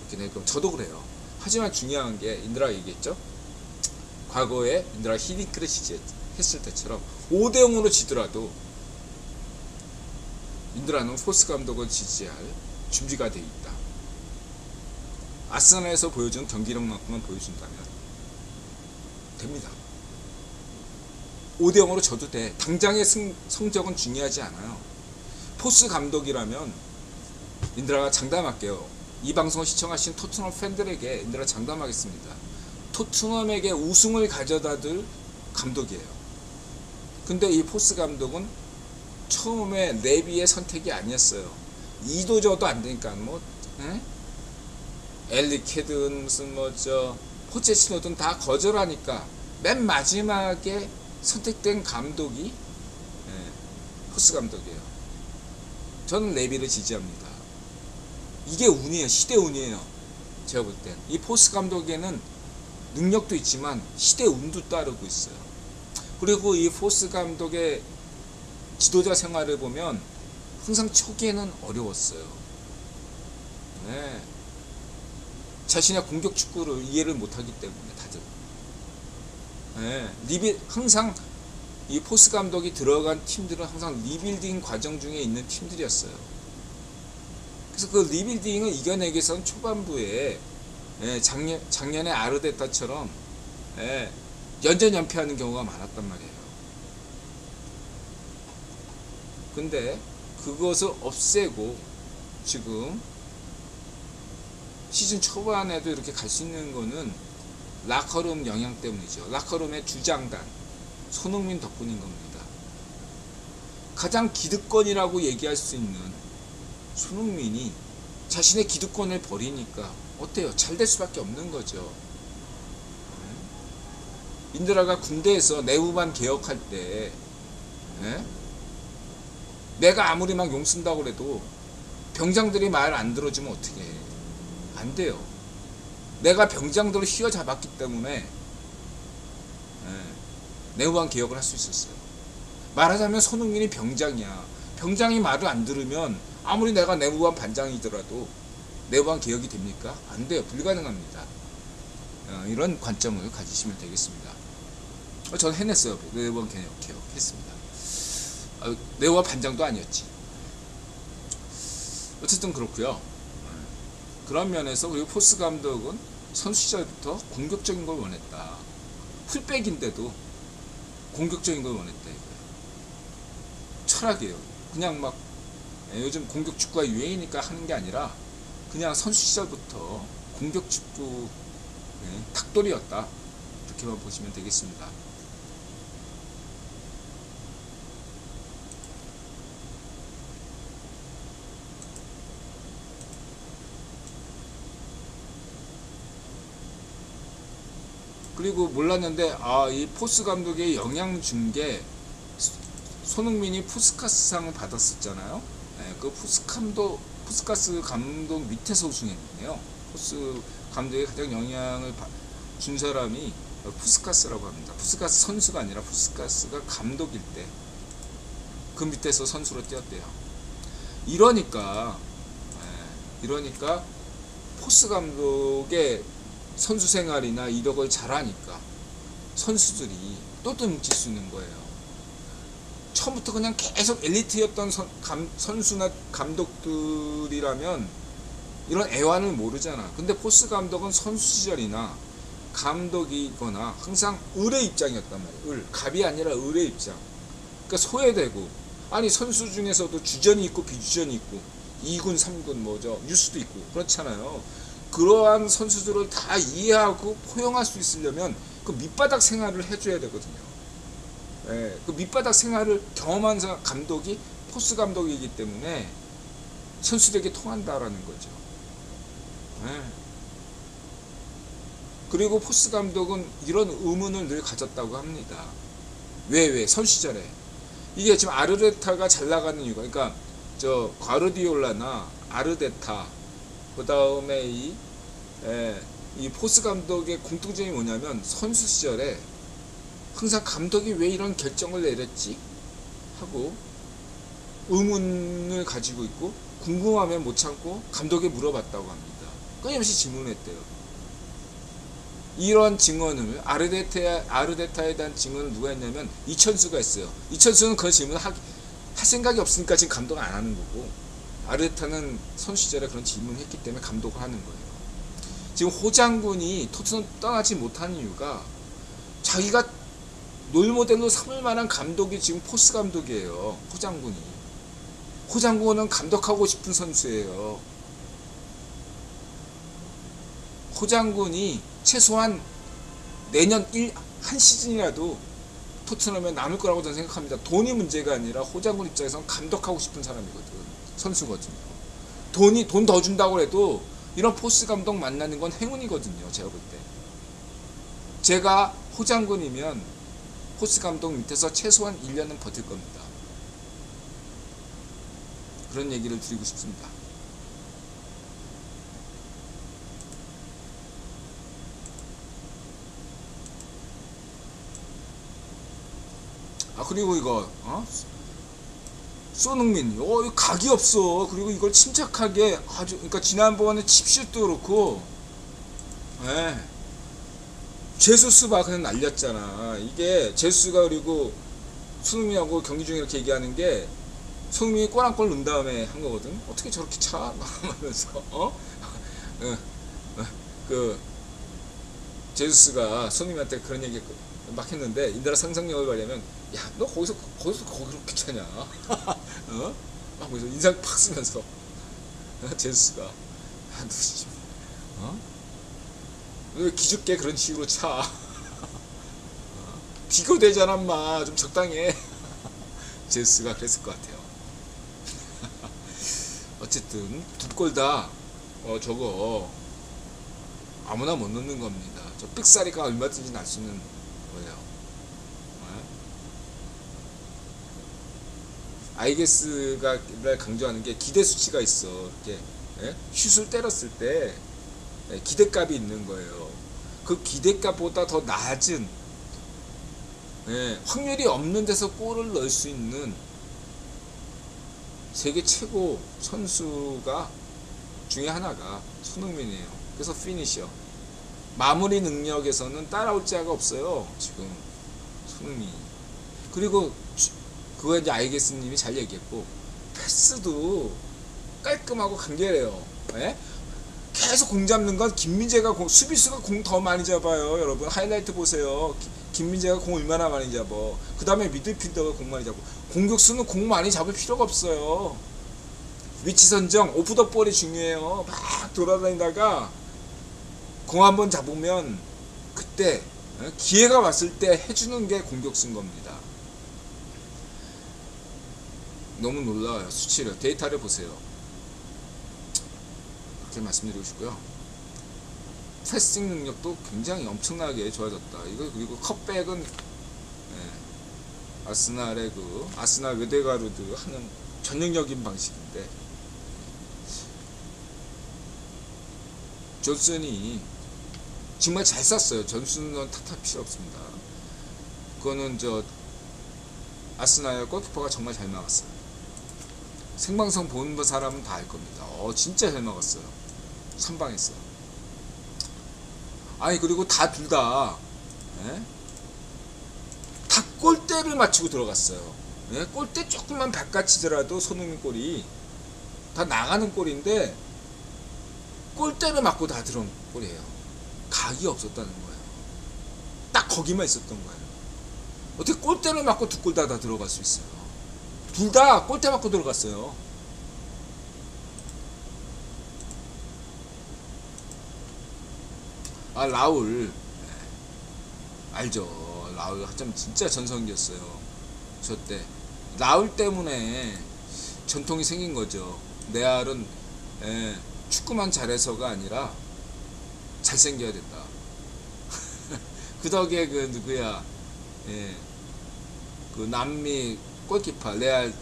이렇게 내고 저도 그래요. 하지만 중요한 게 인드라 얘기했죠. 과거에 인드라 히딩크를 지지했을 때처럼 5대0으로 지더라도 인드라는 포스 감독을 지지할 준비가 돼 있다. 아스날에서 보여준 경기력만큼만 보여준다면 됩니다. 5대0으로 져도 돼. 당장의 성적은 중요하지 않아요. 포스 감독이라면 인드라가 장담할게요. 이 방송을 시청하신 토트넘 팬들에게 인드라 장담하겠습니다. 토트넘에게 우승을 가져다 줄 감독이에요. 근데 이 포스 감독은 처음에 레비의 선택이 아니었어요. 이도저도 안 되니까 엘리케든 무슨 포체티노든 다 거절하니까 맨 마지막에 선택된 감독이 포스 감독이에요. 저는 레비를 지지합니다. 이게 운이에요. 시대 운이에요. 제가 볼 땐 이 포스 감독에는 능력도 있지만 시대 운도 따르고 있어요. 그리고 이 포스 감독의 지도자 생활을 보면 항상 초기에는 어려웠어요. 자신의 공격 축구를 이해를 못하기 때문에 다들 항상 이 포스 감독이 들어간 팀들은 항상 리빌딩 과정 중에 있는 팀들이었어요. 그래서 그 리빌딩을 이겨내기 위해서는 초반부에 작년에 아르테타처럼 연전연패하는 경우가 많았단 말이에요. 근데 그것을 없애고 지금 시즌 초반에도 이렇게 갈 수 있는 거는 라커룸 영향 때문이죠. 라커룸의 주장단 손흥민 덕분인 겁니다. 가장 기득권이라고 얘기할 수 있는 손흥민이 자신의 기득권을 버리니까 어때요? 잘 될 수밖에 없는 거죠. 인드라가 군대에서 내후반 개혁할 때 내가 아무리 막 용 쓴다고 해도 병장들이 말 안 들어주면 어떻게 해? 안 돼요. 내가 병장들을 휘어잡았기 때문에 내후반 개혁을 할 수 있었어요. 말하자면 손흥민이 병장이야. 병장이 말을 안 들으면 아무리 내가 내후반 반장이더라도 내후반 개혁이 됩니까? 안 돼요. 불가능합니다. 이런 관점을 가지시면 되겠습니다. 저는 해냈어요. 내후반 개혁했습니다. 내후반 반장도 아니었지. 어쨌든 그렇고요. 그런 면에서 그리고 포스 감독은 선수 시절부터 공격적인 걸 원했다. 풀백인데도 공격적인 걸 원했다 이거예요. 철학이에요. 그냥 막 요즘 공격 축구가 유행이니까 하는 게 아니라 그냥 선수 시절부터 공격 축구 탁돌이었다. 이렇게만 보시면 되겠습니다. 그리고 몰랐는데 이 포스 감독의 영향 준 게 손흥민이 푸스카스상을 받았었잖아요. 그 푸스카스 감독 밑에서 우승했네요. 포스 감독의 가장 영향을 준 사람이 푸스카스라고 합니다. 푸스카스 선수가 아니라 푸스카스가 감독일 때 그 밑에서 선수로 뛰었대요. 이러니까 포스 감독의 선수 생활이나 이력을 잘하니까 선수들이 또 뭉칠 수 있는 거예요. 처음부터 그냥 계속 엘리트였던 선수나 감독들이라면 이런 애환을 모르잖아. 근데 포스 감독은 선수 시절이나 감독이거나 항상 을의 입장이었단 말이에요. 갑이 아니라 을의 입장. 그러니까 소외되고, 아니 선수 중에서도 주전이 있고 비주전이 있고 2군 3군 뭐죠 유수도 있고 그렇잖아요. 그러한 선수들을 다 이해하고 포용할 수 있으려면 그 밑바닥 생활을 해줘야 되거든요. 그 밑바닥 생활을 경험한 감독이 포스 감독이기 때문에 선수들에게 통한다라는 거죠. 그리고 포스 감독은 이런 의문을 늘 가졌다고 합니다. 왜 선수 시절에 이게 지금 아르테타가 잘 나가는 이유가, 그러니까 저 과르디올라나 아르테타 그 다음에 이 포스 감독의 공통점이 뭐냐면 선수 시절에 항상 감독이 왜 이런 결정을 내렸지 하고 의문을 가지고 있고 궁금하면 못 참고 감독에 물어봤다고 합니다. 끊임없이 질문했대요. 이런 증언을 아르테타에 대한 증언을 누가 했냐면 이천수가 했어요. 이천수는 그 질문을 할 생각이 없으니까 지금 감독을 안 하는 거고, 아르테타는 선수 시절에 그런 질문을 했기 때문에 감독을 하는 거예요. 지금 호장군이 토트넘 떠나지 못하는 이유가 자기가 롤모델로 삼을 만한 감독이 지금 포스 감독이에요. 호장군은 감독하고 싶은 선수예요. 호장군이 최소한 내년 한 시즌이라도 토트넘에 남을 거라고 저는 생각합니다. 돈이 문제가 아니라 호장군 입장에서는 감독하고 싶은 사람이거든. 선수거든요. 돈 더 준다고 해도 이런 포스 감독 만나는 건 행운이거든요. 제가 볼 때. 제가 호장군이면 포스 감독 밑에서 최소한 1년은 버틸 겁니다. 그런 얘기를 드리고 싶습니다. 그리고 이거 손흥민 각이 없어. 그리고 이걸 침착하게 아주, 그러니까 지난번에 칩슛도 그렇고 제수스 막 그냥 날렸잖아. 이게 제수스가, 그리고 손흥민하고 경기 중에 이렇게 얘기하는 게 손흥민이 골 한 골 넣은 다음에 한 거거든. 어떻게 저렇게 차? 막 하면서 그 제수스가 손흥민한테 그런 얘기 막 했는데 인더라 상상력을 발휘하면 야 너 거기서 그렇게 차냐? 막 거기서 인상 팍 쓰면서 제수스가 왜 기죽게 그런 식으로 차? 비교되잖아 마. 좀 적당히 해. 제수스가 그랬을 것 같아요. 어쨌든 두 골 다 저거 아무나 못 넣는 겁니다. 저 삑사리가 얼마든지 날 수 있는 거예요. 아이게스가 강조하는 게 기대 수치가 있어. 이렇게 슛을 때렸을 때 기대값이 있는 거예요. 그 기대값보다 더 낮은 확률이 없는 데서 골을 넣을 수 있는 세계 최고 선수가 중에 하나가 손흥민이에요. 그래서 피니셔. 마무리 능력에서는 따라올 자가 없어요. 지금 손흥민. 그리고 그거 이제 아이게스님이 잘 얘기했고 패스도 깔끔하고 간결해요. 계속 공 잡는 건 김민재가 수비수가 공 더 많이 잡아요. 여러분 하이라이트 보세요. 김민재가 공 얼마나 많이 잡아. 그 다음에 미드필더가 공 많이 잡고 공격수는 공 많이 잡을 필요가 없어요. 위치 선정 오프 더 볼이 중요해요. 막 돌아다니다가 공 한번 잡으면 그때 기회가 왔을 때 해주는 게 공격수인 겁니다. 너무 놀라워요. 수치를 데이터를 보세요. 그렇게 말씀드리고 싶고요. 패싱 능력도 굉장히 엄청나게 좋아졌다. 이거 그리고 컵백은 아스날의 아스날 외대가루드 하는 전형적인 방식인데 존슨이 정말 잘 쐈어요. 존슨은 탓할 필요 없습니다. 그거는 아스날 골키퍼가 정말 잘 막았어요. 생방송 본 사람은 다 알 겁니다. 진짜 잘 막았어요. 선방했어요. 아니 그리고 둘 다 골대를 맞추고 들어갔어요. 골대 조금만 바깥이더라도 손흥민 골이 다 나가는 골인데 골대를 맞고 다 들어온 골이에요. 각이 없었다는 거예요. 딱 거기만 있었던 거예요. 어떻게 골대를 맞고 두 골 다 들어갈 수 있어요. 둘 다 골대 맞고 들어갔어요. 라울 알죠. 라울 한참 진짜 전성기였어요. 저 때 라울 때문에 전통이 생긴 거죠. 레알은 축구만 잘해서가 아니라 잘생겨야 된다. 그 덕에 누구야 그 남미 골키퍼 레알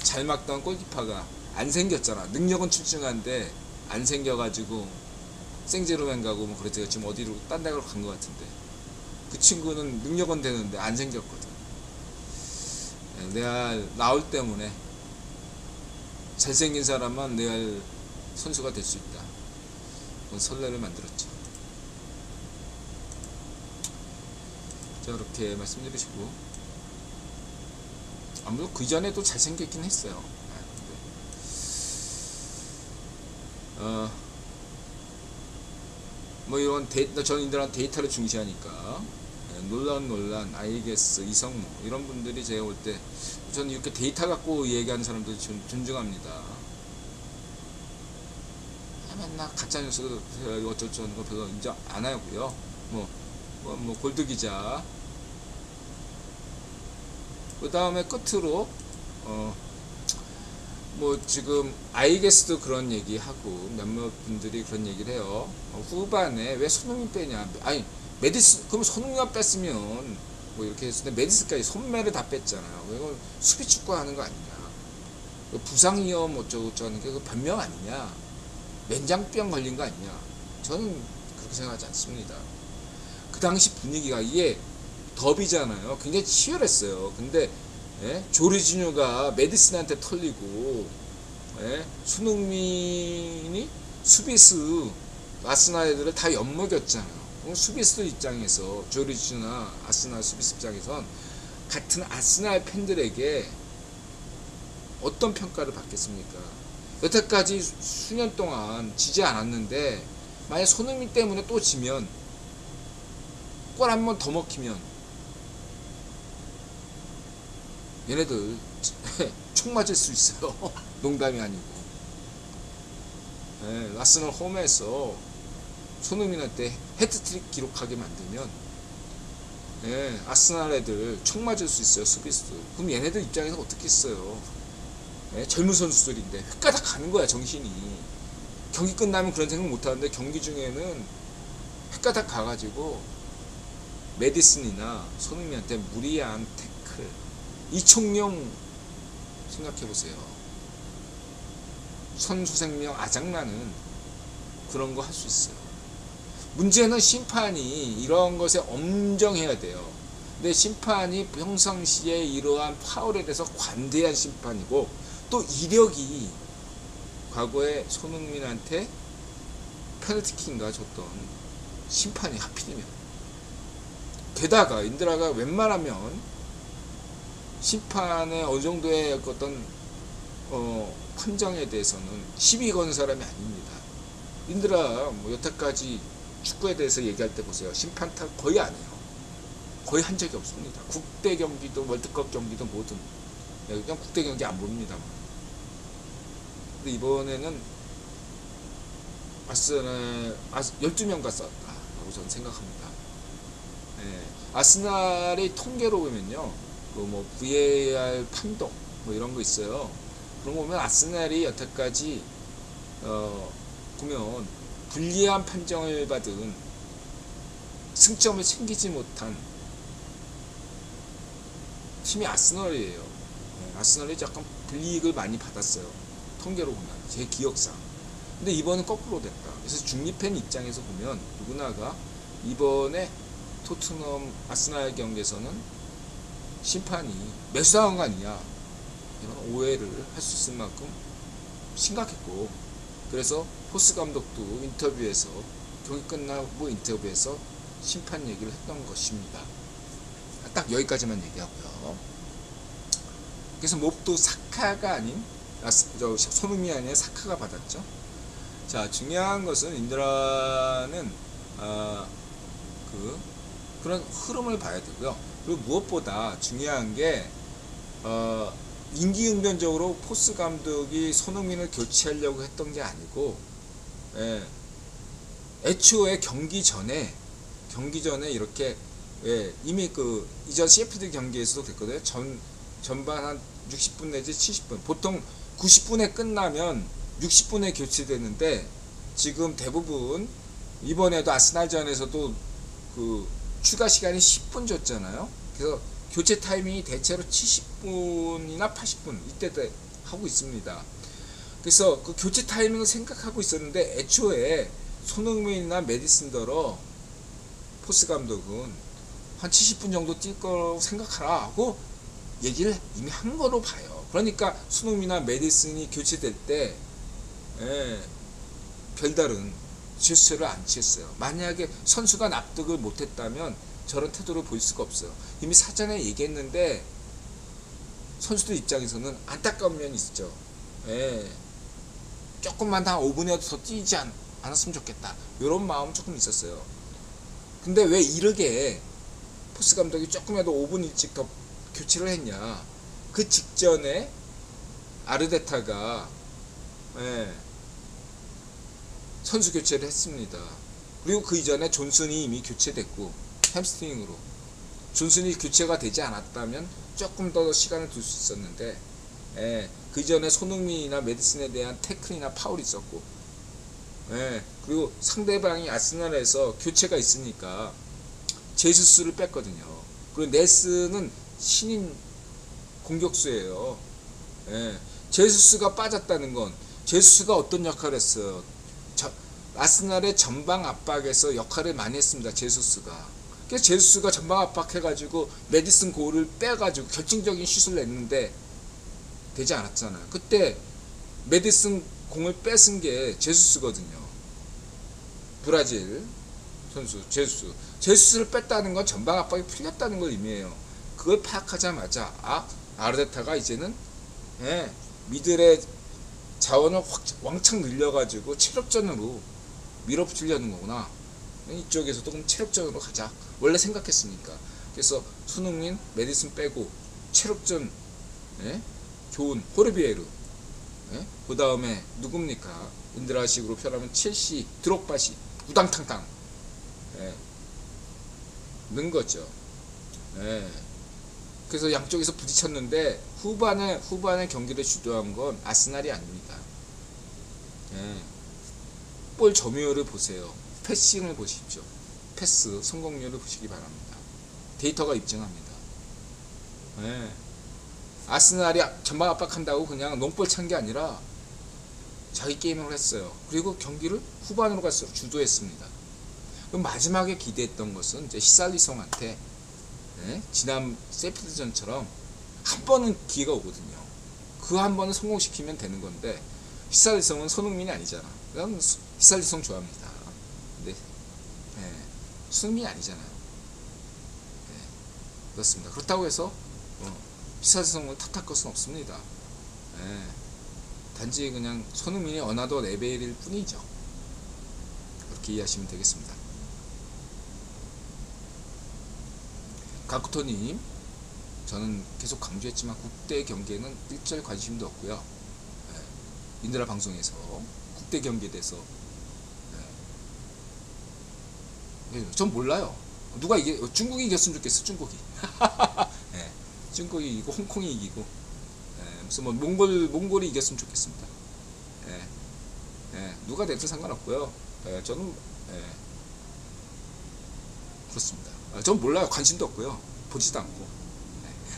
잘 막던 골키퍼가 안 생겼잖아. 능력은 출중한데 안 생겨가지고 생제로맨 가고 뭐 그랬죠. 지금 어디로 딴 데로 간 것 같은데 그 친구는 능력은 되는데 안 생겼거든. 레알 라울 때문에 잘생긴 사람만 레알 선수가 될 수 있다. 그건 선례를 만들었죠. 자, 이렇게 말씀드리시고 아무래도 그 전에도 잘생겼긴 했어요. 뭐 이런 저는 이들한 데이터를 중시하니까 논란, 아이게스, 이성모 이런 분들이 제가 올 때 저는 이렇게 데이터 갖고 얘기하는 사람들 존중합니다. 맨날 가짜뉴스 어쩌고 거 별로 인정 안 하고요. 뭐 골드 기자. 그 다음에 끝으로 뭐 지금 아이게스도 그런 얘기하고 몇몇 분들이 그런 얘기를 해요. 후반에 왜 손흥민 빼냐? 아니 메디스 그럼 손흥민만 뺐으면 뭐 이렇게 했는데 메디스까지 손매를 다 뺐잖아요. 이건 수비 축구 하는 거 아니냐? 부상 위험 어쩌고 하는 게 그 변명 아니냐? 맨장병 걸린 거 아니냐? 저는 그렇게 생각하지 않습니다. 그 당시 분위기가 이게 더비잖아요. 굉장히 치열했어요. 근데 조르지뉴가 메디슨한테 털리고 손흥민이 수비수 아스날 애들을 다 엿먹였잖아요. 수비수 입장에서 조르지뉴나 아스날 수비수 입장에선 같은 아스날 팬들에게 어떤 평가를 받겠습니까? 여태까지 수년 동안 지지 않았는데 만약 손흥민 때문에 또 지면, 골 한 번 더 먹히면 얘네들 총 맞을 수 있어요. 농담이 아니고. 예, 아스널 홈에서 손흥민한테 헤트트릭 기록하게 만들면, 예, 아스날 애들 총 맞을 수 있어요, 수비수들. 그럼 얘네들 입장에서 어떻게 했어요? 예, 젊은 선수들인데 획가닥 가는 거야, 정신이. 경기 끝나면 그런 생각 못 하는데 경기 중에는 획가닥 가가지고 메디슨이나 손흥민한테 무리한 태클, 이총용 생각해보세요. 선수 생명 아작나는 그런 거 할 수 있어요. 문제는 심판이 이런 것에 엄정해야 돼요. 근데 심판이 평상시에 이러한 파울에 대해서 관대한 심판이고, 또 이력이 과거에 손흥민한테 페널티킥인가 줬던 심판이 하필이면, 게다가 인드라가 웬만하면 심판의 어느 정도의 어떤 판정에 대해서는 시비 거는 사람이 아닙니다. 인드라 뭐 여태까지 축구에 대해서 얘기할 때 보세요. 심판 탓 거의 안 해요. 거의 한 적이 없습니다. 국대 경기도 월드컵 경기도 뭐든 그냥 국대 경기 안 봅니다. 근데 이번에는 아스날 12명과 싸웠다라고 저는 생각합니다. 예, 아스날의 통계로 보면요, 그 뭐 VAR 판독 뭐 이런 거 있어요. 그런 거 보면 아스날이 여태까지 보면 불리한 판정을 받은, 승점을 챙기지 못한 팀이 아스널이에요. 네, 아스널이 약간 불이익을 많이 받았어요. 통계로 보면, 제 기억상. 근데 이번은 거꾸로 됐다. 그래서 중립팬 입장에서 보면 누구나가 이번에 토트넘 아스날 경기에서는 심판이 매수당한 거 아니냐, 이런 오해를 할 수 있을 만큼 심각했고, 그래서 포스 감독도 인터뷰에서, 경기 끝나고 인터뷰에서 심판 얘기를 했던 것입니다. 딱 여기까지만 얘기하고요. 그래서 몹도 사카가 아닌, 손흥민이 아니라 사카가 받았죠. 자, 중요한 것은 인드라는 그런 흐름을 봐야 되고요. 그리고 무엇보다 중요한 게 임기응변적으로 포스 감독이 손흥민을 교체하려고 했던 게 아니고, 애초에 경기 전에 이렇게, 이미 그 이전 CFD 경기에서도 됐거든요. 전반 한 60분 내지 70분, 보통 90분에 끝나면 60분에 교체되는데, 지금 대부분 이번에도 아스날전에서도 그 추가 시간이 10분 줬잖아요. 그래서 교체 타이밍이 대체로 70분이나 80분 이때 하고 있습니다. 그래서 그 교체 타이밍을 생각하고 있었는데, 애초에 손흥민이나 메디슨더러 포스 감독은 한 70분 정도 뛸 거라고 생각하라 하고 얘기를 이미 한 거로 봐요. 그러니까 손흥민이나 메디슨이 교체될 때 별다른 제스처를 안 취했어요. 만약에 선수가 납득을 못했다면 저런 태도를 보일 수가 없어요. 이미 사전에 얘기했는데 선수들 입장에서는 안타까운 면이 있죠. 조금만 한 5분이라도 더 뛰지 않았으면 좋겠다, 이런 마음 조금 있었어요. 근데 왜 이르게 포스 감독이 조금이라도 5분 일찍 더 교체를 했냐, 그 직전에 아르테타가 선수 교체를 했습니다. 그리고 그 이전에 존슨이 이미 교체됐고, 햄스트링으로 존슨이 교체가 되지 않았다면 조금 더 시간을 둘 수 있었는데, 그 이전에 손흥민이나 메디슨에 대한 태클이나 파울이 있었고, 그리고 상대방이 아스날에서 교체가 있으니까 제수스를 뺐거든요. 그리고 네스는 신인 공격수예요. 제수스가 빠졌다는 건, 제수스가 어떤 역할을 했어요? 아스날의 전방 압박에서 역할을 많이 했습니다. 제수스가. 그래서 제수스가 전방 압박해가지고 메디슨 골을 빼가지고 결정적인 슛을 냈는데 되지 않았잖아요. 그때 메디슨 공을 뺏은 게 제수스거든요. 브라질 선수 제수스를 뺐다는 건 전방 압박이 풀렸다는 걸 의미해요. 그걸 파악하자마자 아르테타가 이제는 미들의 자원을 왕창 늘려가지고 체력전으로 밀어붙이려는 거구나. 이쪽에서도 그럼 체력전으로 가자. 원래 생각했으니까. 그래서 손흥민, 메디슨 빼고 체력전, 예? 좋은 호르비에르, 예? 그 다음에 누굽니까? 인드라식으로 표현하면 첼시, 드록바시, 우당탕탕, 예? 는 거죠. 예. 그래서 양쪽에서 부딪혔는데 후반에 경기를 주도한 건 아스날이 아닙니다. 예. 볼 점유율을 보세요. 패싱을 보십시오. 패스 성공률을 보시기 바랍니다. 데이터가 입증합니다. 예. 아스날이 전방 압박한다고 그냥 농볼 찬 게 아니라 자기 게임을 했어요. 그리고 경기를 후반으로 갈수록 주도했습니다. 그럼 마지막에 기대했던 것은 이제 히살리송한테, 예? 지난 세필드전처럼 한 번은 기회가 오거든요. 그 한 번은 성공시키면 되는 건데 히살리송은 손흥민이 아니잖아. 난 히살리송 좋아합니다. 근데 예, 손흥민이 아니잖아요. 예, 그렇습니다. 그렇다고 해서 히살리송을 탓할 것은 없습니다. 예, 단지 그냥 손흥민이 어나더 레벨일 뿐이죠. 그렇게 이해하시면 되겠습니다. 가쿠토님, 저는 계속 강조했지만 국대 경기에는 일절 관심도 없고요. 예, 인드라 방송에서 국대 경기에 대해서 예, 전 몰라요. 누가 중국이 이겼으면 좋겠어. 중국이. 예, 중국이 이기고 홍콩이 이기고, 예, 무슨 뭐 몽골이 이겼으면 좋겠습니다. 예, 예, 누가 됐든 상관없고요. 예, 저는 그렇습니다. 전 몰라요. 관심도 없고요. 보지도 않고.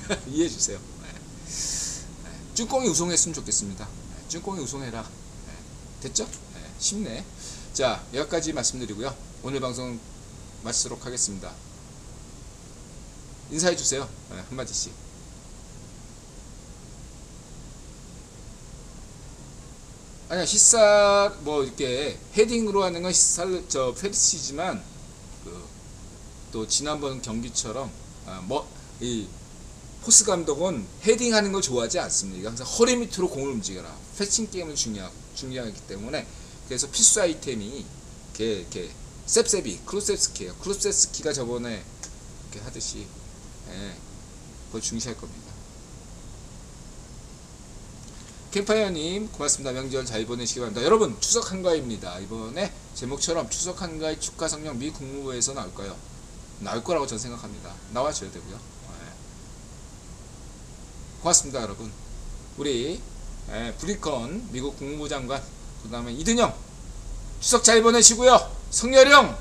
네. 이해해 주세요. 네. 네. 쭈꽁이 우승했으면 좋겠습니다. 네. 쭈꽁이 우승해라. 네. 됐죠? 네. 쉽네. 자, 여기까지 말씀드리고요. 오늘 방송 마치도록 하겠습니다. 인사해 주세요. 네. 한마디씩. 아니야, 히살 뭐 이렇게 헤딩으로 하는 건 히살 페리시지만 또 지난번 경기처럼 이 포스 감독은 헤딩하는 걸 좋아하지 않습니다. 항상 허리 밑으로 공을 움직여라. 패싱 게임을 중요하기 때문에 그래서 필수 아이템이 이렇게 셉세비, 클루셉스키예요. 클루셉스키가 저번에 이렇게 하듯이, 예, 그걸 중시할 겁니다. 캠파이어님 고맙습니다. 명절 잘 보내시기 바랍니다. 여러분, 추석 한가위입니다. 이번에 제목처럼 추석 한가위 축하 성명 미 국무부에서 나올까요? 나올 거라고 저는 생각합니다. 나와줘야 되고요. 네. 고맙습니다, 여러분. 우리 브리컨 미국 국무부 장관, 그 다음에 이든영 추석 잘 보내시고요. 성렬형,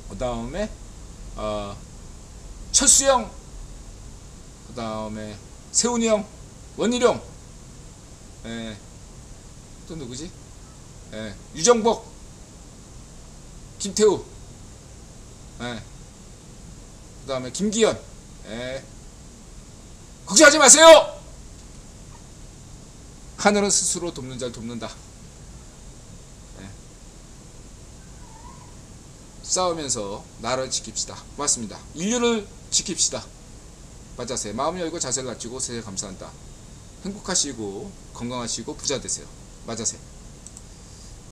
그 다음에 철수형, 그 다음에 세훈이형, 원일형, 또 누구지? 유정복, 김태우, 그 다음에 김기현, 걱정하지 마세요. 하늘은 스스로 돕는 자를 돕는다. 싸우면서 나라를 지킵시다. 고맙습니다. 인류를 지킵시다. 맞아세. 마음 열고 자세를 갖추고 세상 감사한다. 행복하시고 건강하시고 부자 되세요. 맞아세.